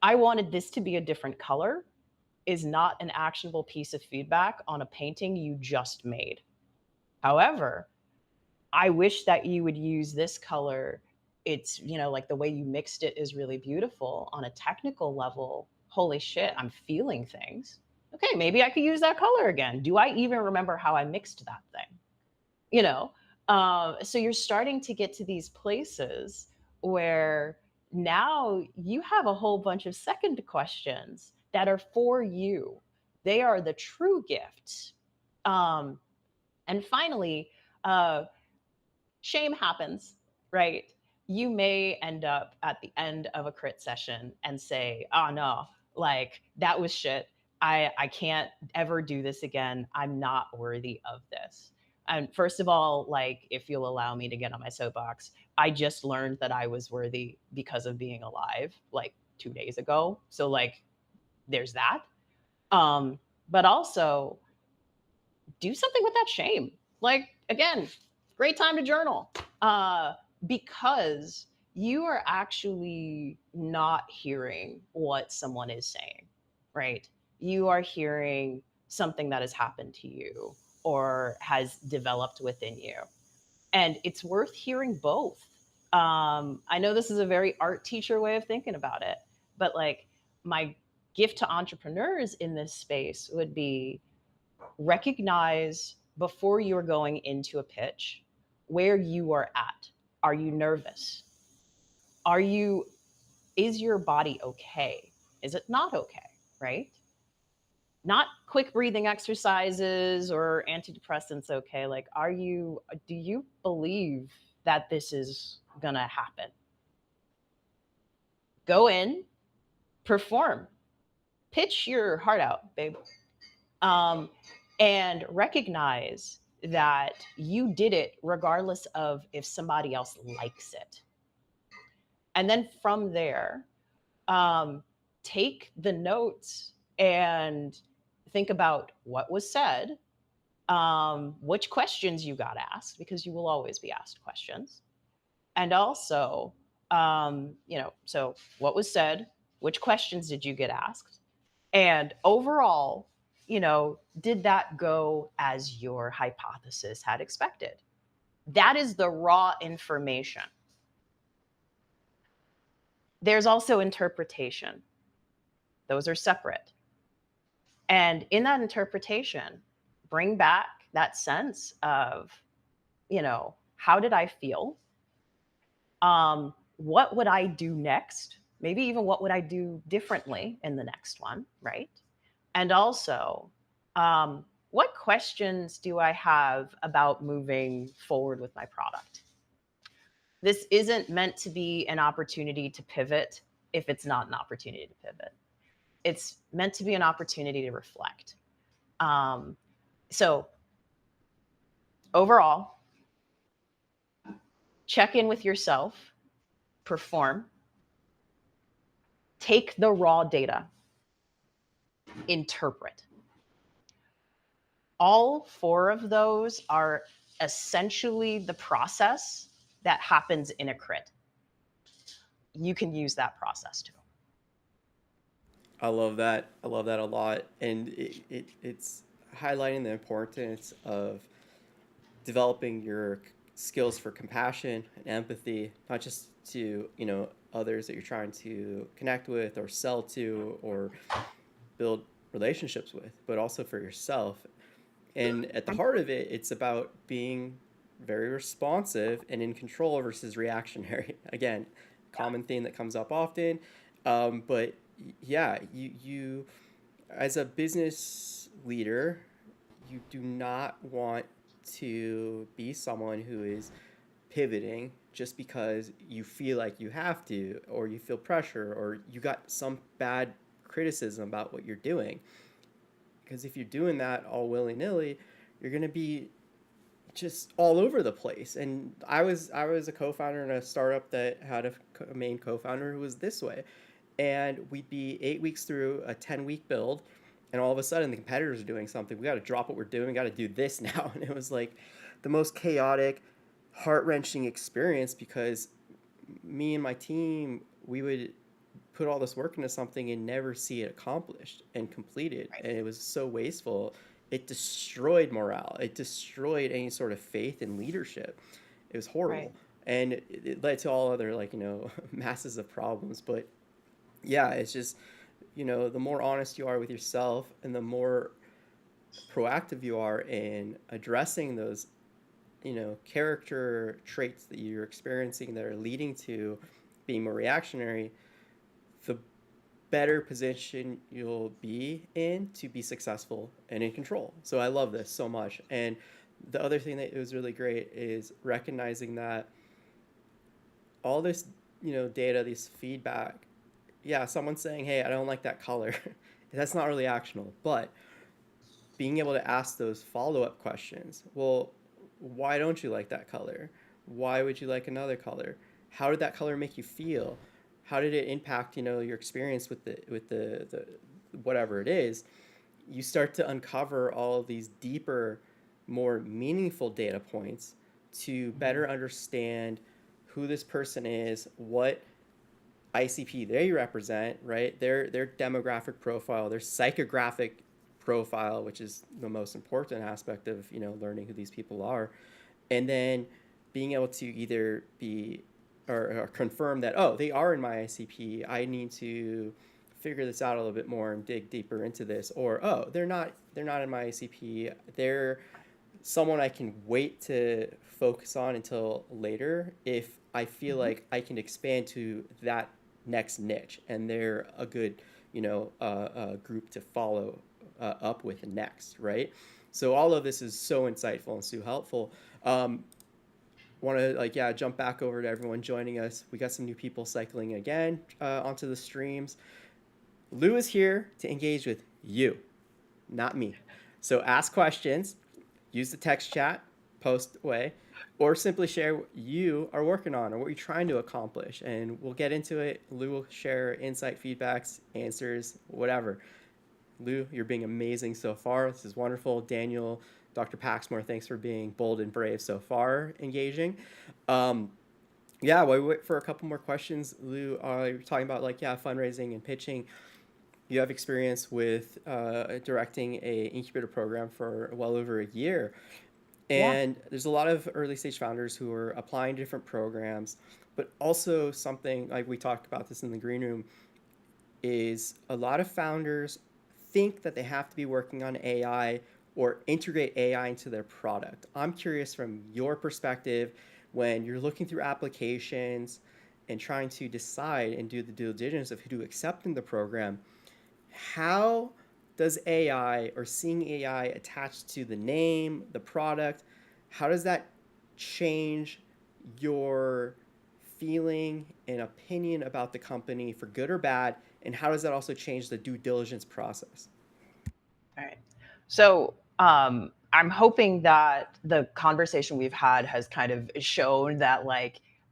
I wanted this to be a different color is not an actionable piece of feedback on a painting you just made. However, I wish that you would use this color. It's, like the way you mixed it is really beautiful on a technical level. Holy shit, I'm feeling things. Okay, maybe I could use that color again. Do I even remember how I mixed that thing? You know, so you're starting to get to these places where now you have a whole bunch of second questions that are for you. They are the true gifts. And finally, uh, shame happens, right? You may end up at the end of a crit session and say, oh no, like that was shit. I can't ever do this again. I'm not worthy of this. And first of all, like, if you'll allow me to get on my soapbox, I just learned that I was worthy because of being alive like 2 days ago. So, like, there's that. Um, but also, do something with that shame. Like, again, great time to journal because you are actually not hearing what someone is saying, right? You are hearing something that has happened to you or has developed within you. And it's worth hearing both. I know this is a very art teacher way of thinking about it, but like my gift to entrepreneurs in this space would be recognize before you're going into a pitch where you are at. Are you nervous? Is your body okay? Is it not okay? Right? Not quick breathing exercises or antidepressants okay. Like, do you believe that this is gonna happen? Go in, perform, pitch your heart out, babe. um, and recognize that you did it regardless of if somebody else likes it. And then from there, um, take the notes and think about what was said, which questions you got asked, because you will always be asked questions. And also, so what was said, which questions did you get asked? And overall, did that go as your hypothesis had expected? That is the raw information. There's also interpretation. Those are separate. And in that interpretation, bring back that sense of, how did I feel? What would I do next? Maybe even what would I do differently in the next one, right? And also, what questions do I have about moving forward with my product? This isn't meant to be an opportunity to pivot if it's not an opportunity to pivot. It's meant to be an opportunity to reflect. Um, so, overall, check in with yourself, perform, take the raw data, interpret. All four of those are essentially the process that happens in a crit. You can use that process too. I love that. I love that a lot. And it's highlighting the importance of developing your skills for compassion and empathy, not just to, others that you're trying to connect with or sell to or build relationships with, but also for yourself. And at the heart of it, it's about being very responsive and in control versus reactionary. Again, common theme that comes up often. But yeah, you as a business leader, you do not want to be someone who is pivoting just because you feel like you have to, or you feel pressure, or you got some bad criticism about what you're doing. Because if you're doing that all willy nilly, you're gonna be just all over the place. And I was a co-founder in a startup that had a main co-founder who was this way, and we'd be 8 weeks through a 10-week build, and all of a sudden the competitors are doing something. We got to drop what we're doing. We got to do this now, and it was like the most chaotic, heart-wrenching experience because me and my team, we would put all this work into something and never see it accomplished and completed. Right. And it was so wasteful. It destroyed morale. It destroyed any sort of faith in leadership. It was Right. horrible. And it led to all other, masses of problems. But yeah, it's just, the more honest you are with yourself and the more proactive you are in addressing those, character traits that you're experiencing that are leading to being more reactionary, the better position you'll be in to be successful and in control. So I love this so much. And the other thing that was really great is recognizing that all this, data, this feedback, yeah, someone's saying, hey, I don't like that color. That's not really actionable. But being able to ask those follow-up questions, well, why don't you like that color? Why would you like another color? How did that color make you feel? How did it impact, your experience with the whatever it is? You start to uncover all of these deeper, more meaningful data points to better understand who this person is, what ICP they represent, right? Their demographic profile, their psychographic profile, which is the most important aspect of, learning who these people are. And then being able to either be or confirm that, oh, they are in my ICP. I need to figure this out a little bit more and dig deeper into this. Or, oh, they're not in my ICP. They're someone I can wait to focus on until later if I feel like I can expand to that next niche and they're a good, group to follow up with next, right? So all of this is so insightful and so helpful. Want to jump back over to everyone joining us. We got some new people cycling again onto the streams. Lou is here to engage with you, not me. So ask questions, use the text chat, post away, or simply share what you are working on or what you're trying to accomplish. And we'll get into it. Lou will share insight, feedbacks, answers, whatever. Lou, you're being amazing so far. This is wonderful. Daniel, Dr. Paxmore, thanks for being bold and brave so far, engaging. While we wait for a couple more questions, Lou, you're talking about fundraising and pitching. you have experience with directing a incubator program for well over a year. Yeah. And there's a lot of early stage founders who are applying different programs, but also something like we talked about this in the green room is a lot of founders think that they have to be working on AI or integrate AI into their product. I'm curious from your perspective when you're looking through applications and trying to decide and do the due diligence of who to accept in the program, how does AI or seeing AI attached to the name, the product, how does that change your feeling and opinion about the company for good or bad? And how does that also change the due diligence process? All right. So I'm hoping that the conversation we've had has kind of shown that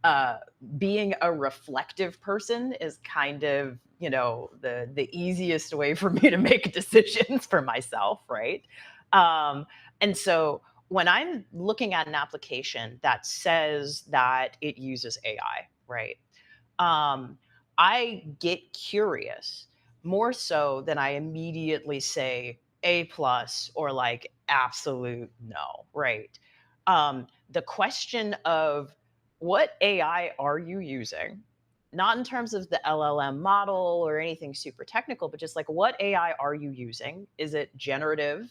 uh, being a reflective person is kind of the easiest way for me to make decisions for myself, right? Um, and so when I'm looking at an application that says that it uses AI, right? Um, I get curious more so than I immediately say A plus or like absolute no, right? The question of what AI are you using? Not in terms of the LLM model or anything super technical, but just like what AI are you using? Is it generative?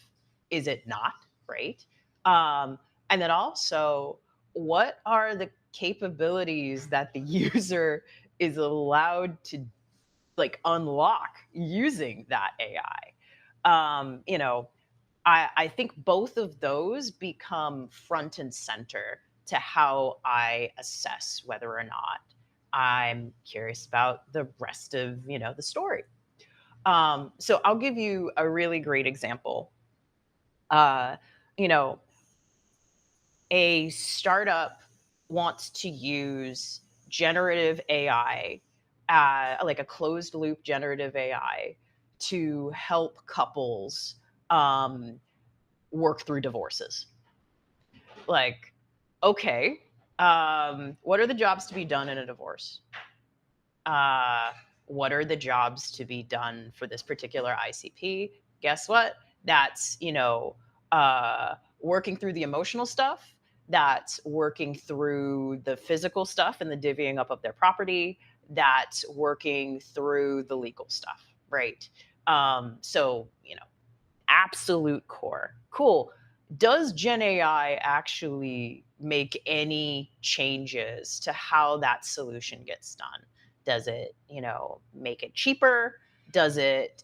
Is it not? Right. Um, and then also, what are the capabilities that the user is allowed to like unlock using that AI? I think both of those become front and center to how I assess whether or not I'm curious about the rest of the story. So I'll give you a really great example. Uh, you know, a startup wants to use generative AI, like a closed loop generative AI, to help couples um, work through divorces. Like, okay, what are the jobs to be done in a divorce? uh, what are the jobs to be done for this particular ICP? Guess what? That's, working through the emotional stuff. That's working through the physical stuff and the divvying up of their property. That's working through the legal stuff, right? So, absolute core. Cool. Does Gen AI actually make any changes to how that solution gets done? Does it, make it cheaper? Does it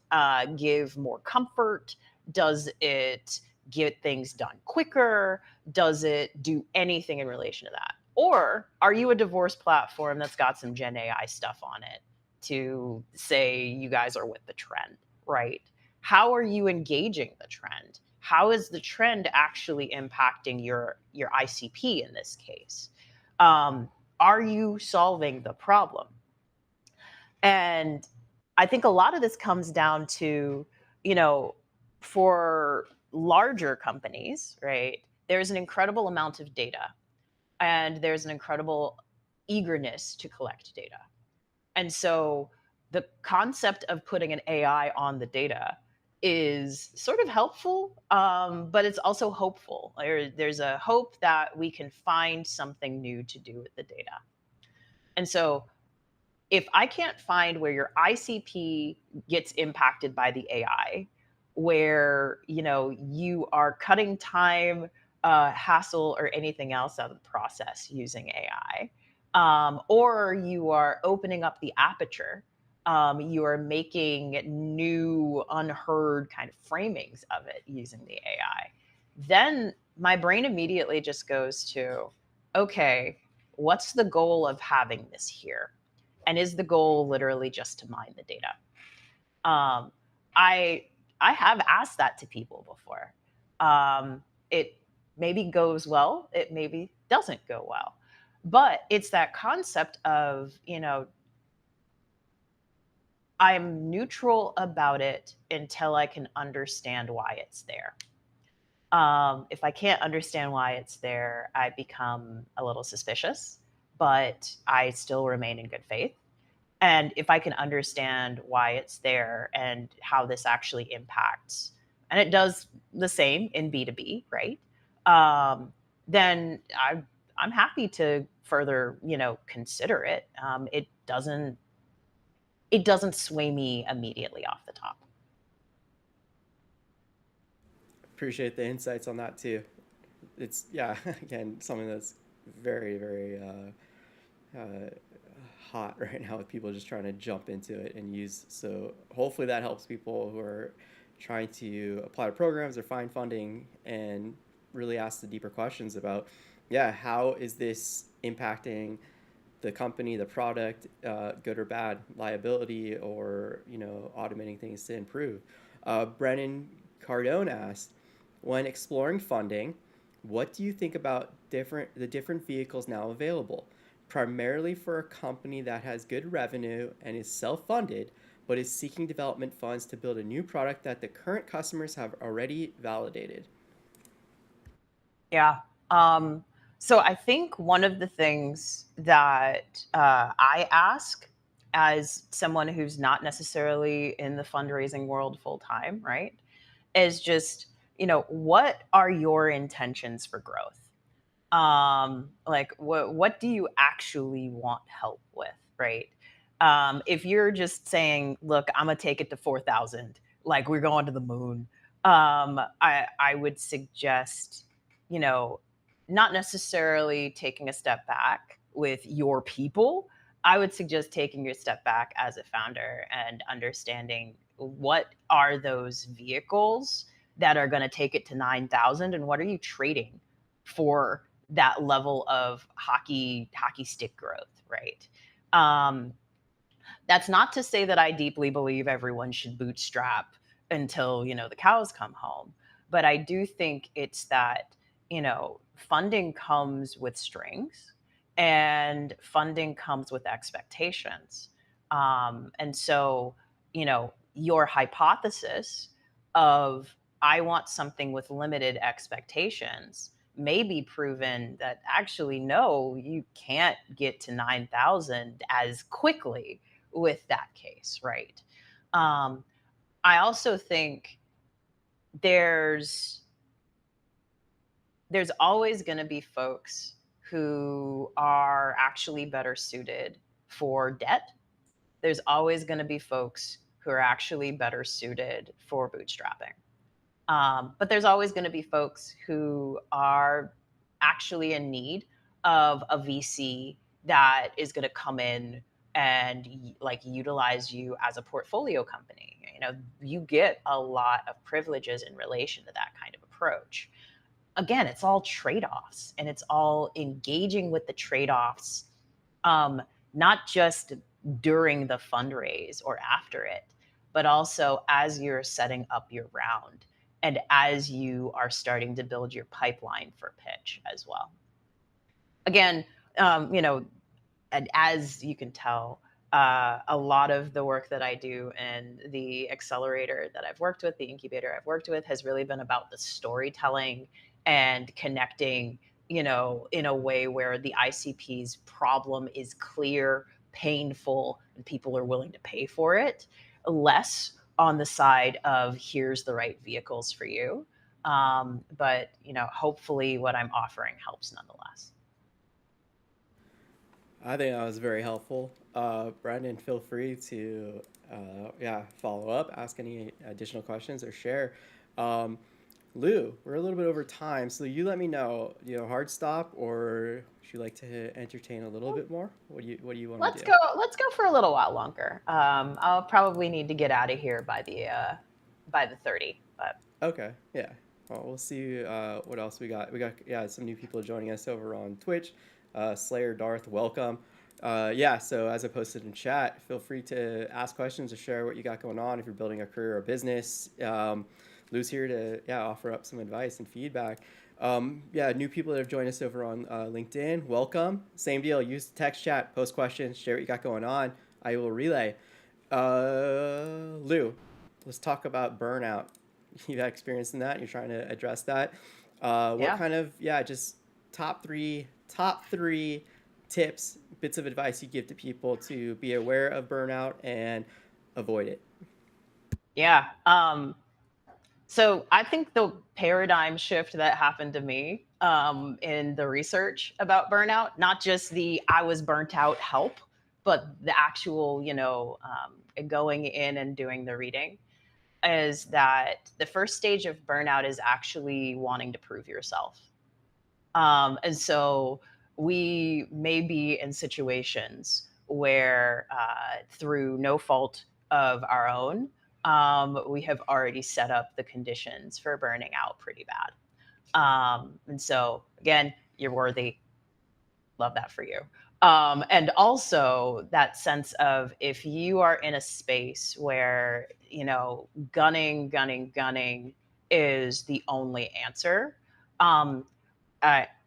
give more comfort? Does it get things done quicker? Does it do anything in relation to that? Or are you a divorce platform that's got some Gen AI stuff on it to say you guys are with the trend, right? How are you engaging the trend? How is the trend actually impacting your ICP in this case? Um, are you solving the problem? And I think a lot of this comes down to, you know, for larger companies, right? There's an incredible amount of data and there's an incredible eagerness to collect data. And so the concept of putting an AI on the data is sort of helpful, but it's also hopeful. There's a hope that we can find something new to do with the data. And so if I can't find where your ICP gets impacted by the AI, where you are cutting time, hassle, or anything else out of the process using AI, or you are opening up the aperture, you are making new, unheard kind of framings of it using the AI, then my brain immediately just goes to, okay, what's the goal of having this here? And is the goal literally just to mine the data? Um, I I have asked that to people before. It maybe goes well, it maybe doesn't go well, but it's that concept of I'm neutral about it until I can understand why it's there. If I can't understand why it's there, I become a little suspicious, but I still remain in good faith. And if I can understand why it's there and how this actually impacts, and it does the same in B2B, right? Um, then I'm happy to further, consider it. It doesn't sway me immediately off the top. Appreciate the insights on that too. It's yeah, again something that's very very uh, hot right now with people just trying to jump into it and use. So hopefully that helps people who are trying to apply to programs or find funding and really ask the deeper questions about, yeah, how is this impacting the company, the product, good or bad, liability, or automating things to improve. Brennan Cardone asked, when exploring funding, what do you think about the different vehicles now available, primarily for a company that has good revenue and is self-funded, but is seeking development funds to build a new product that the current customers have already validated? Yeah. Um, so I think one of the things that I ask as someone who's not necessarily in the fundraising world full time, right, is just, what are your intentions for growth? Like what do you actually want help with, right? If you're just saying, look, I'm gonna take it to 4,000, like we're going to the moon, I would suggest, you know not necessarily taking a step back with your people. I would suggest taking a step back as a founder and understanding what are those vehicles that are going to take it to 9,000, and what are you trading for that level of hockey stick growth, right? Um, that's not to say that I deeply believe everyone should bootstrap until, the cows come home. But I do think it's that, funding comes with strings and funding comes with expectations. And so, your hypothesis of I want something with limited expectations may be proven that actually, no, you can't get to 9,000 as quickly with that case, right? Um, I also think there's there's always going to be folks who are actually better suited for debt. There's always going to be folks who are actually better suited for bootstrapping. But there's always going to be folks who are actually in need of a VC that is going to come in and like utilize you as a portfolio company. You get a lot of privileges in relation to that kind of approach. Again, it's all trade-offs, and it's all engaging with the trade-offs, um, not just during the fundraise or after it, but also as you're setting up your round and as you are starting to build your pipeline for pitch as well. Again, and as you can tell, a lot of the work that I do and the accelerator that I've worked with, the incubator I've worked with, has really been about the storytelling and connecting, in a way where the ICP's problem is clear, painful, and people are willing to pay for it, less on the side of here's the right vehicles for you. But, hopefully what I'm offering helps nonetheless. I think that was very helpful. Brandon, feel free to yeah, follow up, ask any additional questions, or share. Um, Lou, we're a little bit over time, so you let me know. Hard stop, or would you like to entertain a little bit more? What do you want to Let's do? go. Let's go for a little while longer. I'll probably need to get out of here by the 30. But Okay, yeah. Well, we'll see what else we got. We got yeah some new people joining us over on Twitch. Slayer Darth, welcome. Yeah, so as I posted in chat, feel free to ask questions or share what you got going on if you're building a career or business. Lou's here to offer up some advice and feedback. Yeah, new people that have joined us over on LinkedIn, welcome. Same deal. Use the text chat, post questions, share what you got going on. I will relay. Lou, let's talk about burnout. You've had experience in that. You're trying to address that. What yeah. kind of just top three tips, bits of advice you give to people to be aware of burnout and avoid it? Yeah. So I think the paradigm shift that happened to me in the research about burnout, not just the I was burnt out help, but the actual, going in and doing the reading, is that the first stage of burnout is actually wanting to prove yourself. And so we may be in situations where, through no fault of our own, we have already set up the conditions for burning out pretty bad. And so, again, you're worthy. Love that for you. And also that sense of, if you are in a space where, gunning is the only answer, um,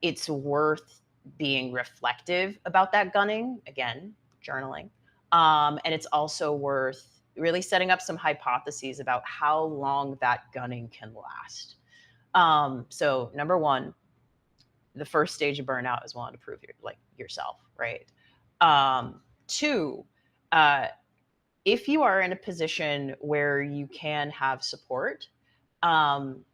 it's worth being reflective about that gunning. Again, journaling. And it's also worth really setting up some hypotheses about how long that gunning can last. So, number one, the first stage of burnout is wanting to prove yourself, right? Two, uh, if you are in a position where you can have support, um,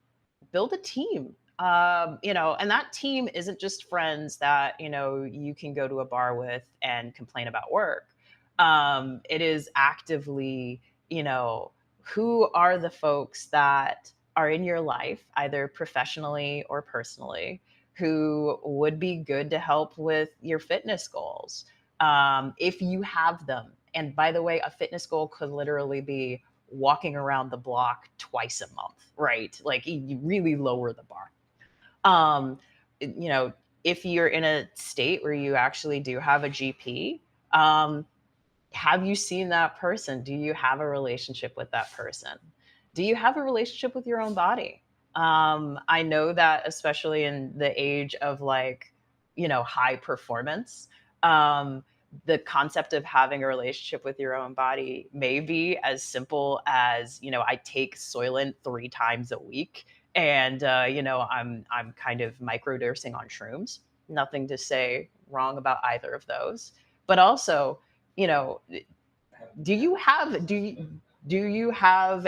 build a team. And that team isn't just friends that you can go to a bar with and complain about work. It is actively, who are the folks that are in your life, either professionally or personally, who would be good to help with your fitness goals, if you have them. And by the way, a fitness goal could literally be walking around the block twice a month, right? Like, you really lower the bar. Um, you know, if you're in a state where you actually do have a GP, um, have you seen that person? Do you have a relationship with that person? Do you have a relationship with your own body? I know that, especially in the age of, high performance, um, the concept of having a relationship with your own body may be as simple as, I take Soylent 3 times a week, and I'm kind of microdosing on shrooms. Nothing to say wrong about either of those, but also, you know do you have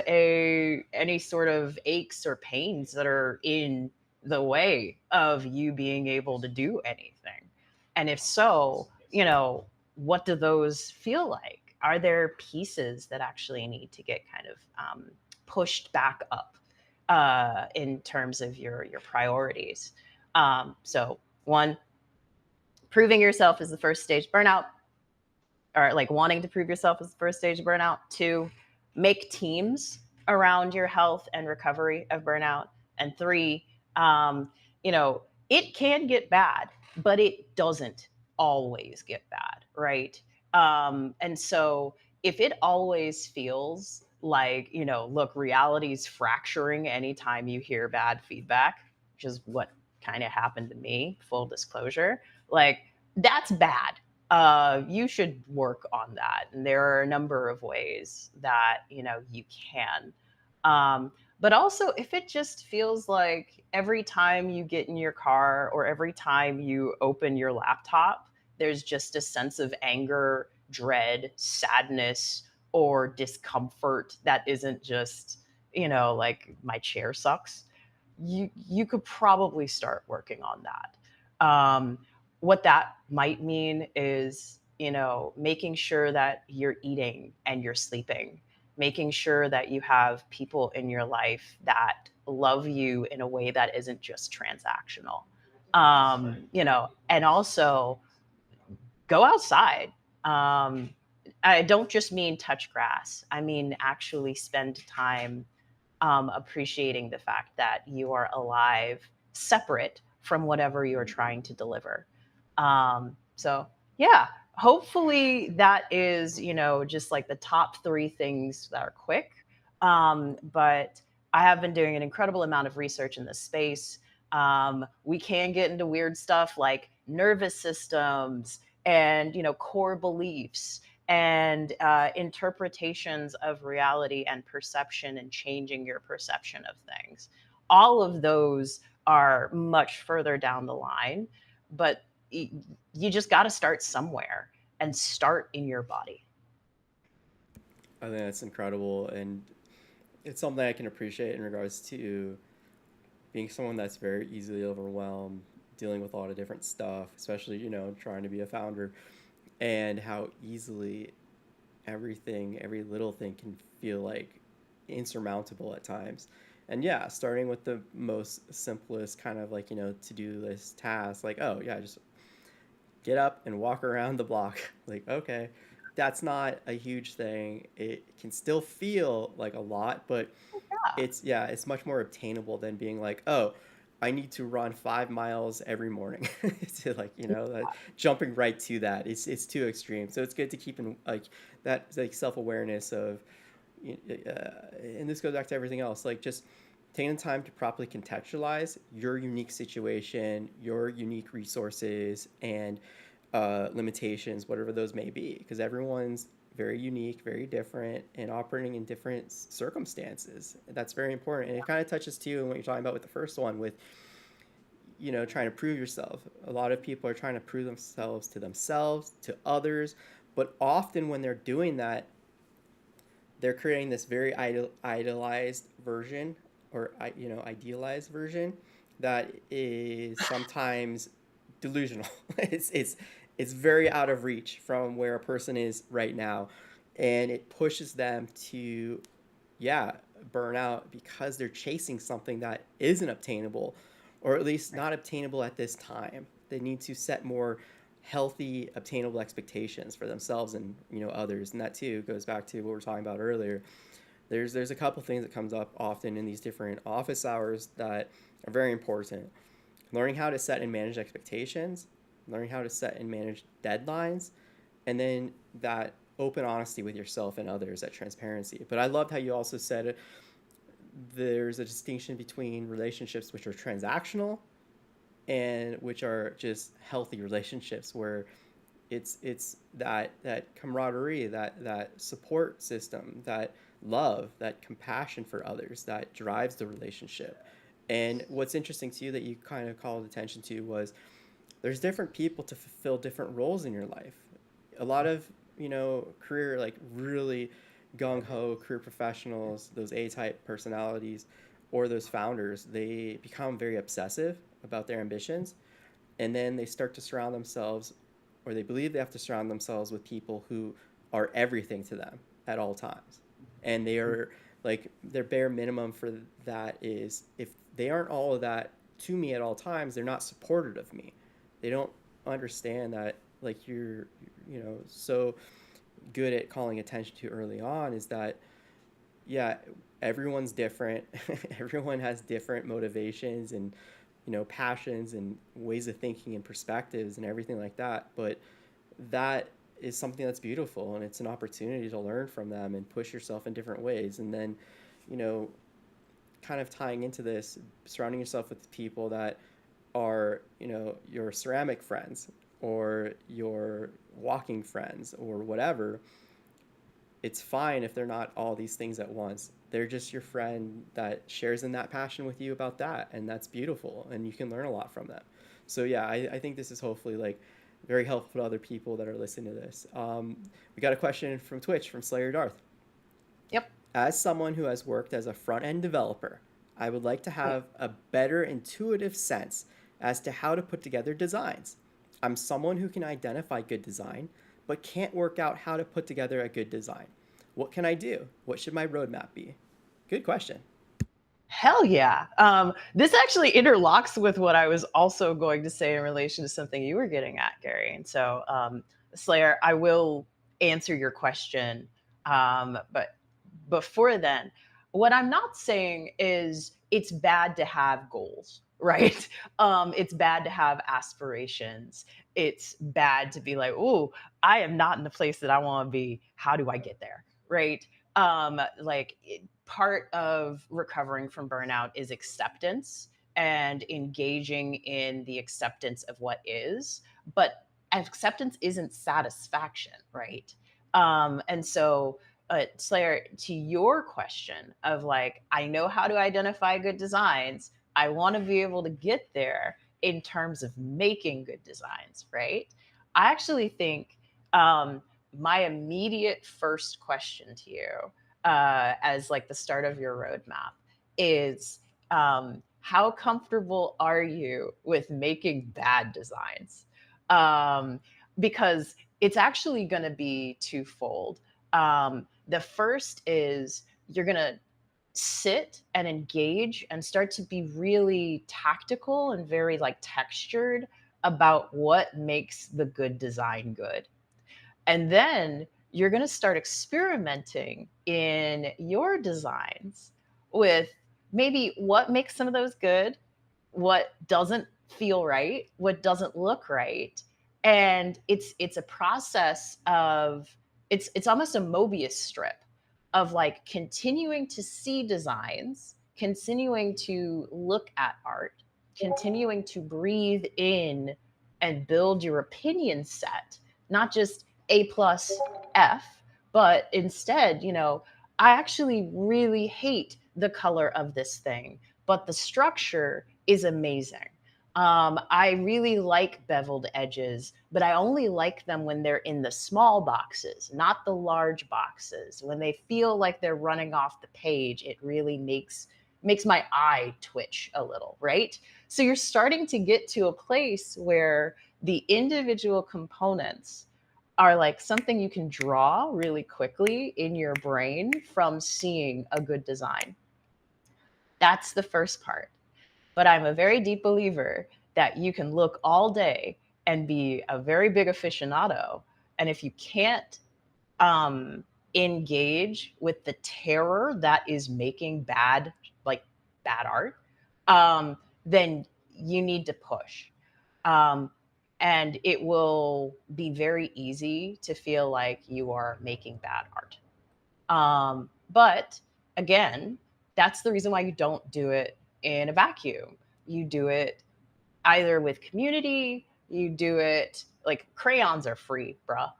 any sort of aches or pains that are in the way of you being able to do anything? And if so, what do those feel like? Are there pieces that actually need to get kind of pushed back up in terms of your priorities? So, one, proving yourself is the first stage burnout, or like wanting to prove yourself is the first stage of burnout. Two, make teams around your health and recovery of burnout. And three, it can get bad, but it doesn't always get bad, right? And so if it always feels like, look, reality's fracturing anytime you hear bad feedback, which is what kind of happened to me, full disclosure, like, that's bad. You should work on that. And there are a number of ways that, you can. But also, if it just feels like every time you get in your car or every time you open your laptop, there's just a sense of anger, dread, sadness, or discomfort that isn't just, like, my chair sucks, you could probably start working on that. What that might mean is, making sure that you're eating and you're sleeping, making sure that you have people in your life that love you in a way that isn't just transactional. And also go outside. Um, I don't just mean touch grass, I mean actually spend time appreciating the fact that you are alive, separate from whatever you're trying to deliver. So, yeah, hopefully that is, just like the top three things that are quick. But I have been doing an incredible amount of research in this space. We can get into weird stuff like nervous systems and, core beliefs and interpretations of reality and perception and changing your perception of things. All of those are much further down the line, but you just got to start somewhere and start in your body. I think that's incredible, and it's something I can appreciate in regards to being someone that's very easily overwhelmed, dealing with a lot of different stuff, especially, trying to be a founder, and how easily everything, every little thing can feel like insurmountable at times. And yeah, starting with the most simplest kind of like, to do list task, like, oh, yeah, just get up and walk around the block. Like, okay, that's not a huge thing. It can still feel like a lot, but Yeah. yeah, it's much more obtainable than being like, oh, I need to run 5 miles every morning. To like, jumping right to that, it's too extreme. So it's good to keep in like that like self awareness of, and this goes back to everything else, like just taking the time to properly contextualize your unique situation, your unique resources, and limitations, whatever those may be, because everyone's very unique, very different, and operating in different circumstances. That's very important. And it kind of touches too on what you're talking about with the first one, with trying to prove yourself. A lot of people are trying to prove themselves, to others, but often when they're doing that, they're creating this very idealized version, or idealized version, that is sometimes delusional. It's very out of reach from where a person is right now, and it pushes them to, yeah, burn out because they're chasing something that isn't obtainable, or at least not obtainable at this time. They need to set more healthy, obtainable expectations for themselves and others, and that too goes back to what we were talking about earlier. There's a couple things that comes up often in these different office hours that are very important. Learning how to set and manage expectations, learning how to set and manage deadlines, and then that open honesty with yourself and others, that transparency. But I loved how you also said there's a distinction between relationships which are transactional and which are just healthy relationships, where it's that camaraderie, that support system, that love, that compassion for others that drives the relationship. And what's interesting to you that you kind of called attention to was there's different people to fulfill different roles in your life. A lot of career, like really gung-ho career professionals, those A-type personalities, or those founders, they become very obsessive about their ambitions, and then they start to surround themselves, or they believe they have to surround themselves with people who are everything to them at all times. And they are like, their bare minimum for that is, if they aren't all of that to me at all times, they're not supportive of me. They don't understand that, like, you're so good at calling attention to early on, is that, yeah, everyone's different. Everyone has different motivations and passions and ways of thinking and perspectives and everything like that. But that is something that's beautiful, and it's an opportunity to learn from them and push yourself in different ways. And then, you know, kind of tying into this, surrounding yourself with people that are, your ceramic friends or your walking friends or whatever. It's fine if they're not all these things at once. They're just your friend that shares in that passion with you about that, and that's beautiful, and you can learn a lot from them. So yeah, I think this is hopefully like very helpful to other people that are listening to this. We got a question from Twitch from Slayer Darth. Yep. As someone who has worked as a front end developer, I would like to have a better intuitive sense as to how to put together designs. I'm someone who can identify good design, but can't work out how to put together a good design. What can I do? What should my roadmap be? Good question. Hell yeah. This actually interlocks with what I was also going to say in relation to something you were getting at, Gary. And so, Slayer, I will answer your question. But before then, what I'm not saying is it's bad to have goals, right? It's bad to have aspirations. It's bad to be like, oh, I am not in the place that I want to be. How do I get there? Right? Part of recovering from burnout is acceptance and engaging in the acceptance of what is, but acceptance isn't satisfaction, right? And so Slayer, to your question of like, I know how to identify good designs, I want to be able to get there in terms of making good designs, right? I actually think um, my immediate first question to you, as like the start of your roadmap, is how comfortable are you with making bad designs? Um, because it's actually going to be twofold. The first is you're going to sit and engage and start to be really tactical and very like textured about what makes the good design good. And then you're going to start experimenting in your designs with maybe what makes some of those good, what doesn't feel right, what doesn't look right. And it's a process of it's almost a Mobius strip of like continuing to see designs, continuing to look at art, continuing to breathe in and build your opinion set, not just A plus F, but instead, I actually really hate the color of this thing, but the structure is amazing. I really like beveled edges, but I only like them when they're in the small boxes, not the large boxes. When they feel like they're running off the page, it really makes my eye twitch a little, right? So you're starting to get to a place where the individual components are like something you can draw really quickly in your brain from seeing a good design. That's the first part. But I'm a very deep believer that you can look all day and be a very big aficionado. And if you can't um, engage with the terror that is making like bad art, then you need to push. Um, and it will be very easy to feel like you are making bad art. But again, that's the reason why you don't do it in a vacuum. You do it either with community, you do it like crayons are free, bruh.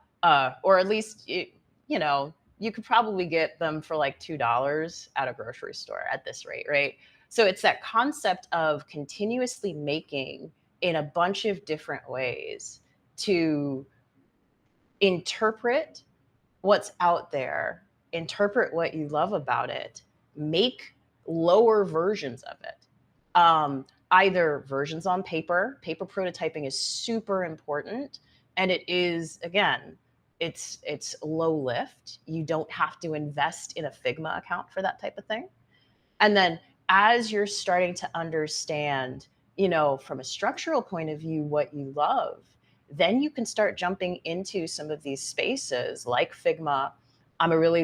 Or at least, you could probably get them for like $2 at a grocery store at this rate, right? So it's that concept of continuously making in a bunch of different ways to interpret what's out there, interpret what you love about it, make lower versions of it. Either versions on paper. Paper prototyping is super important, and it is again, it's low lift. You don't have to invest in a Figma account for that type of thing. And then as you're starting to understand, from a structural point of view, what you love, then you can start jumping into some of these spaces like Figma. I'm a really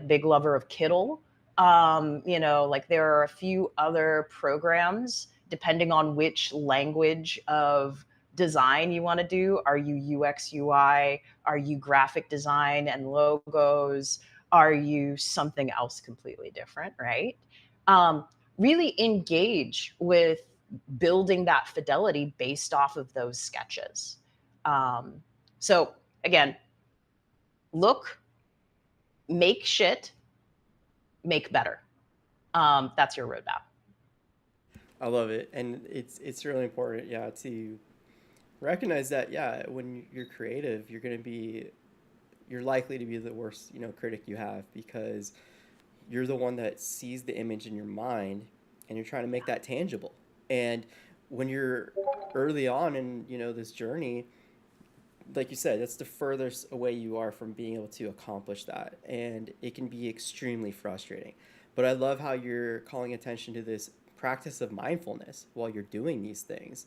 big lover of Kittl. Like there are a few other programs depending on which language of design you want to do. Are you UX UI? Are you graphic design and logos? Are you something else completely different, right? um, Really engage with building that fidelity based off of those sketches. Um, so again, look, make shit, make better. That's your roadmap. I love it, and it's really important, yeah, to recognize that, yeah, when you're creative, you're likely to be the worst, critic you have, because you're the one that sees the image in your mind, and you're trying to make that tangible. And when you're early on in this journey, like you said, that's the furthest away you are from being able to accomplish that, and it can be extremely frustrating. But I love how you're calling attention to this practice of mindfulness while you're doing these things,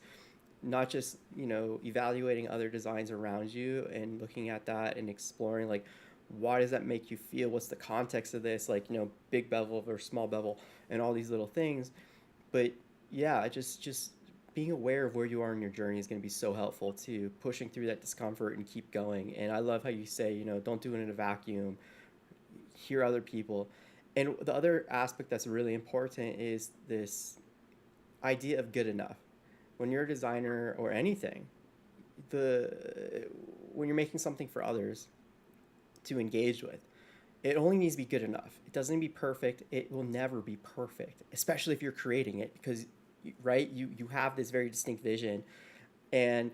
not just evaluating other designs around you and looking at that and exploring, like, why does that make you feel, what's the context of this, like, big bevel or small bevel and all these little things. But yeah, just being aware of where you are in your journey is going to be so helpful to pushing through that discomfort and keep going. And I love how you say, don't do it in a vacuum, hear other people. And the other aspect that's really important is this idea of good enough. When you're a designer or anything, the when you're making something for others to engage with, it only needs to be good enough. It doesn't need to be perfect. It will never be perfect, especially if you're creating it, because right, you have this very distinct vision, and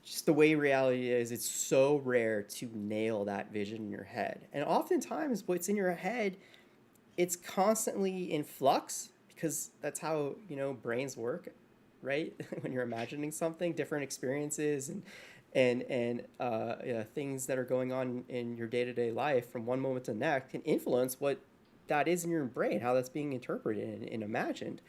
just the way reality is, it's so rare to nail that vision in your head. And oftentimes, what's in your head, it's constantly in flux because that's how, brains work, right? When you're imagining something, different experiences and things that are going on in your day-to-day life from one moment to the next can influence what that is in your brain, how that's being interpreted and imagined.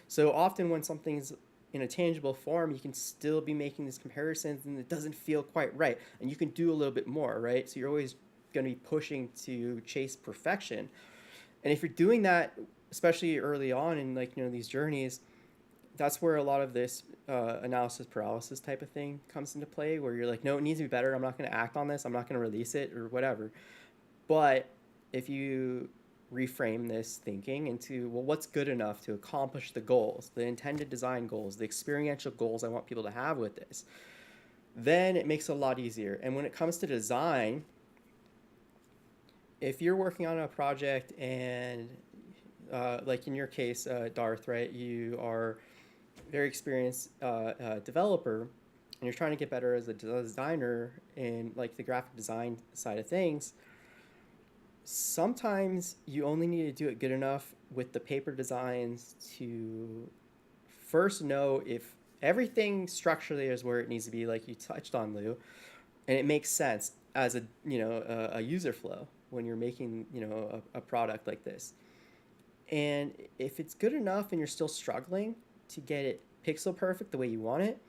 So often when something's in a tangible form, you can still be making these comparisons and it doesn't feel quite right. And you can do a little bit more, right? So you're always going to be pushing to chase perfection. And if you're doing that, especially early on in these journeys, that's where a lot of this analysis paralysis type of thing comes into play, where you're like, no, it needs to be better. I'm not going to act on this. I'm not going to release it or whatever. But if you reframe this thinking into, well, what's good enough to accomplish the goals, the intended design goals, the experiential goals I want people to have with this, then it makes it a lot easier. And when it comes to design, if you're working on a project and like in your case, Darth, right, you are a very experienced developer and you're trying to get better as a designer in like the graphic design side of things, sometimes you only need to do it good enough with the paper designs to first know if everything structurally is where it needs to be, like you touched on, Lou, and it makes sense as a user flow when you're making a product like this. And if it's good enough and you're still struggling to get it pixel perfect the way you want it,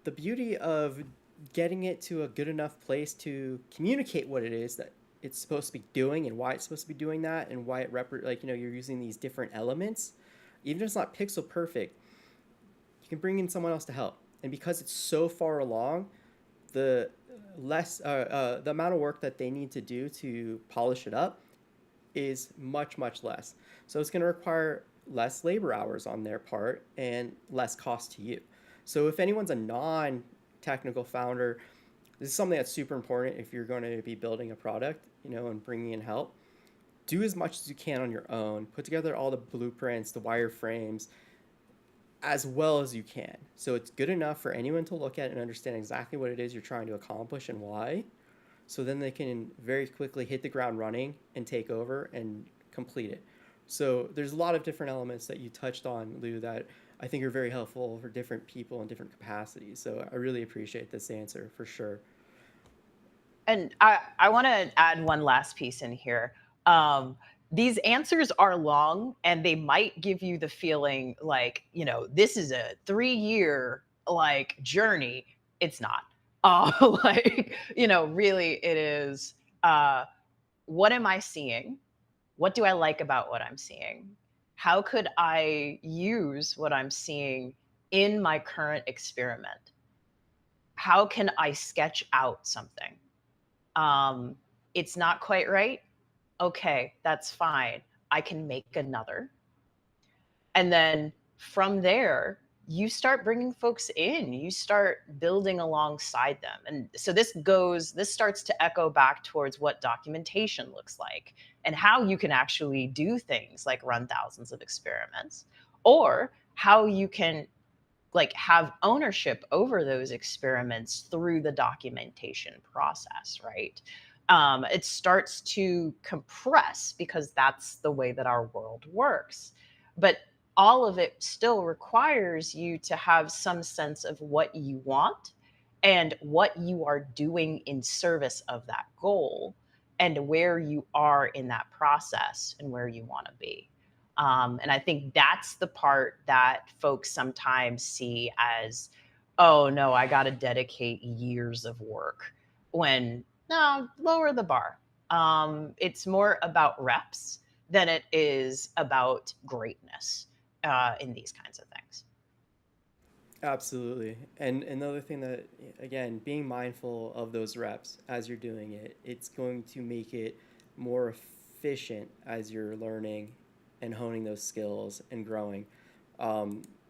the beauty of getting it to a good enough place to communicate what it is that it's supposed to be doing and why it's supposed to be doing that and why you're using these different elements, even if it's not pixel perfect, you can bring in someone else to help. And because it's so far along, the the amount of work that they need to do to polish it up is much, much less. So it's going to require less labor hours on their part and less cost to you. So if anyone's a non-technical founder, this is something that's super important if you're going to be building a product, and bringing in help. Do as much as you can on your own. Put together all the blueprints, the wireframes, as well as you can. So it's good enough for anyone to look at and understand exactly what it is you're trying to accomplish and why. So then they can very quickly hit the ground running and take over and complete it. So there's a lot of different elements that you touched on, Lou, that I think are very helpful for different people in different capacities. So I really appreciate this answer for sure. And I want to add one last piece in here. Um, these answers are long and they might give you the feeling like, this is a 3-year like journey. It's not. Really it is, what am I seeing? What do I like about what I'm seeing? How could I use what I'm seeing in my current experiment? How can I sketch out something? Um, it's not quite right. Okay, that's fine. I can make another. And then from there, you start bringing folks in, you start building alongside them. And so this starts to echo back towards what documentation looks like and how you can actually do things like run thousands of experiments, or how you can like have ownership over those experiments through the documentation process, right? It starts to compress because that's the way that our world works. But all of it still requires you to have some sense of what you want and what you are doing in service of that goal and where you are in that process and where you want to be. And I think that's the part that folks sometimes see as, oh no, I got to dedicate years of work. When no, lower the bar. It's more about reps than it is about greatness in these kinds of things. Absolutely. And another thing that, again, being mindful of those reps as you're doing it, it's going to make it more efficient as you're learning and honing those skills and growing.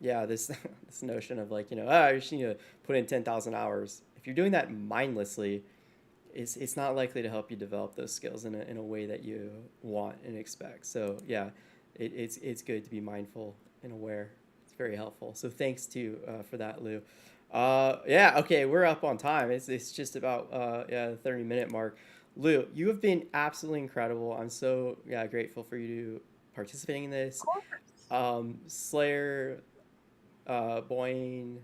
Yeah, this this notion of I just need to put in 10,000 hours. If you're doing that mindlessly, it's not likely to help you develop those skills in a way that you want and expect. So yeah, it's good to be mindful and aware. It's very helpful. So thanks to for that, Lou. Yeah, okay, we're up on time. It's just about yeah, the 30-minute mark. Lou, you have been absolutely incredible. I'm so yeah grateful for you participating in this. Course. Slayer, Boyne,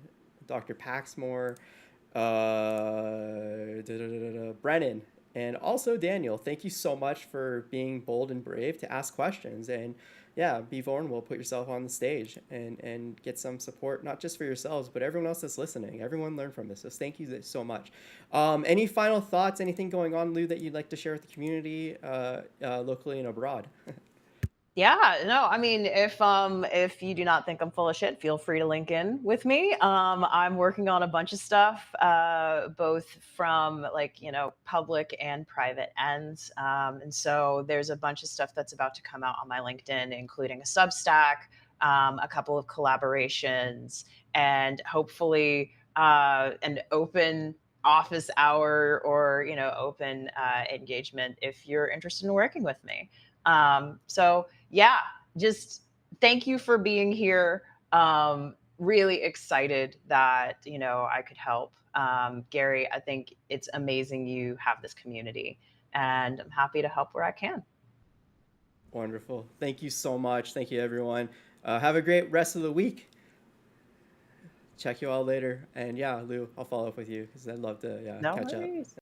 Dr. Paxmore, Brennan, and also Daniel. Thank you so much for being bold and brave to ask questions and yeah, be vulnerable, put yourself on the stage and get some support, not just for yourselves, but everyone else that's listening. Everyone learn from this. So thank you so much. Any final thoughts, anything going on, Lou, that you'd like to share with the community locally and abroad? Yeah, no, I mean, if you do not think I'm full of shit, feel free to link in with me. I'm working on a bunch of stuff, both from like, public and private ends. And so there's a bunch of stuff that's about to come out on my LinkedIn, including a Substack, a couple of collaborations, and hopefully an open office hour or, open engagement if you're interested in working with me. So yeah, just thank you for being here. Really excited that I could help. Gary, I think it's amazing you have this community, and I'm happy to help where I can. Wonderful. Thank you so much. Thank you, everyone. Have a great rest of the week. Check you all later. And yeah, Lou, I'll follow up with you because I'd love to yeah No catch up. worries.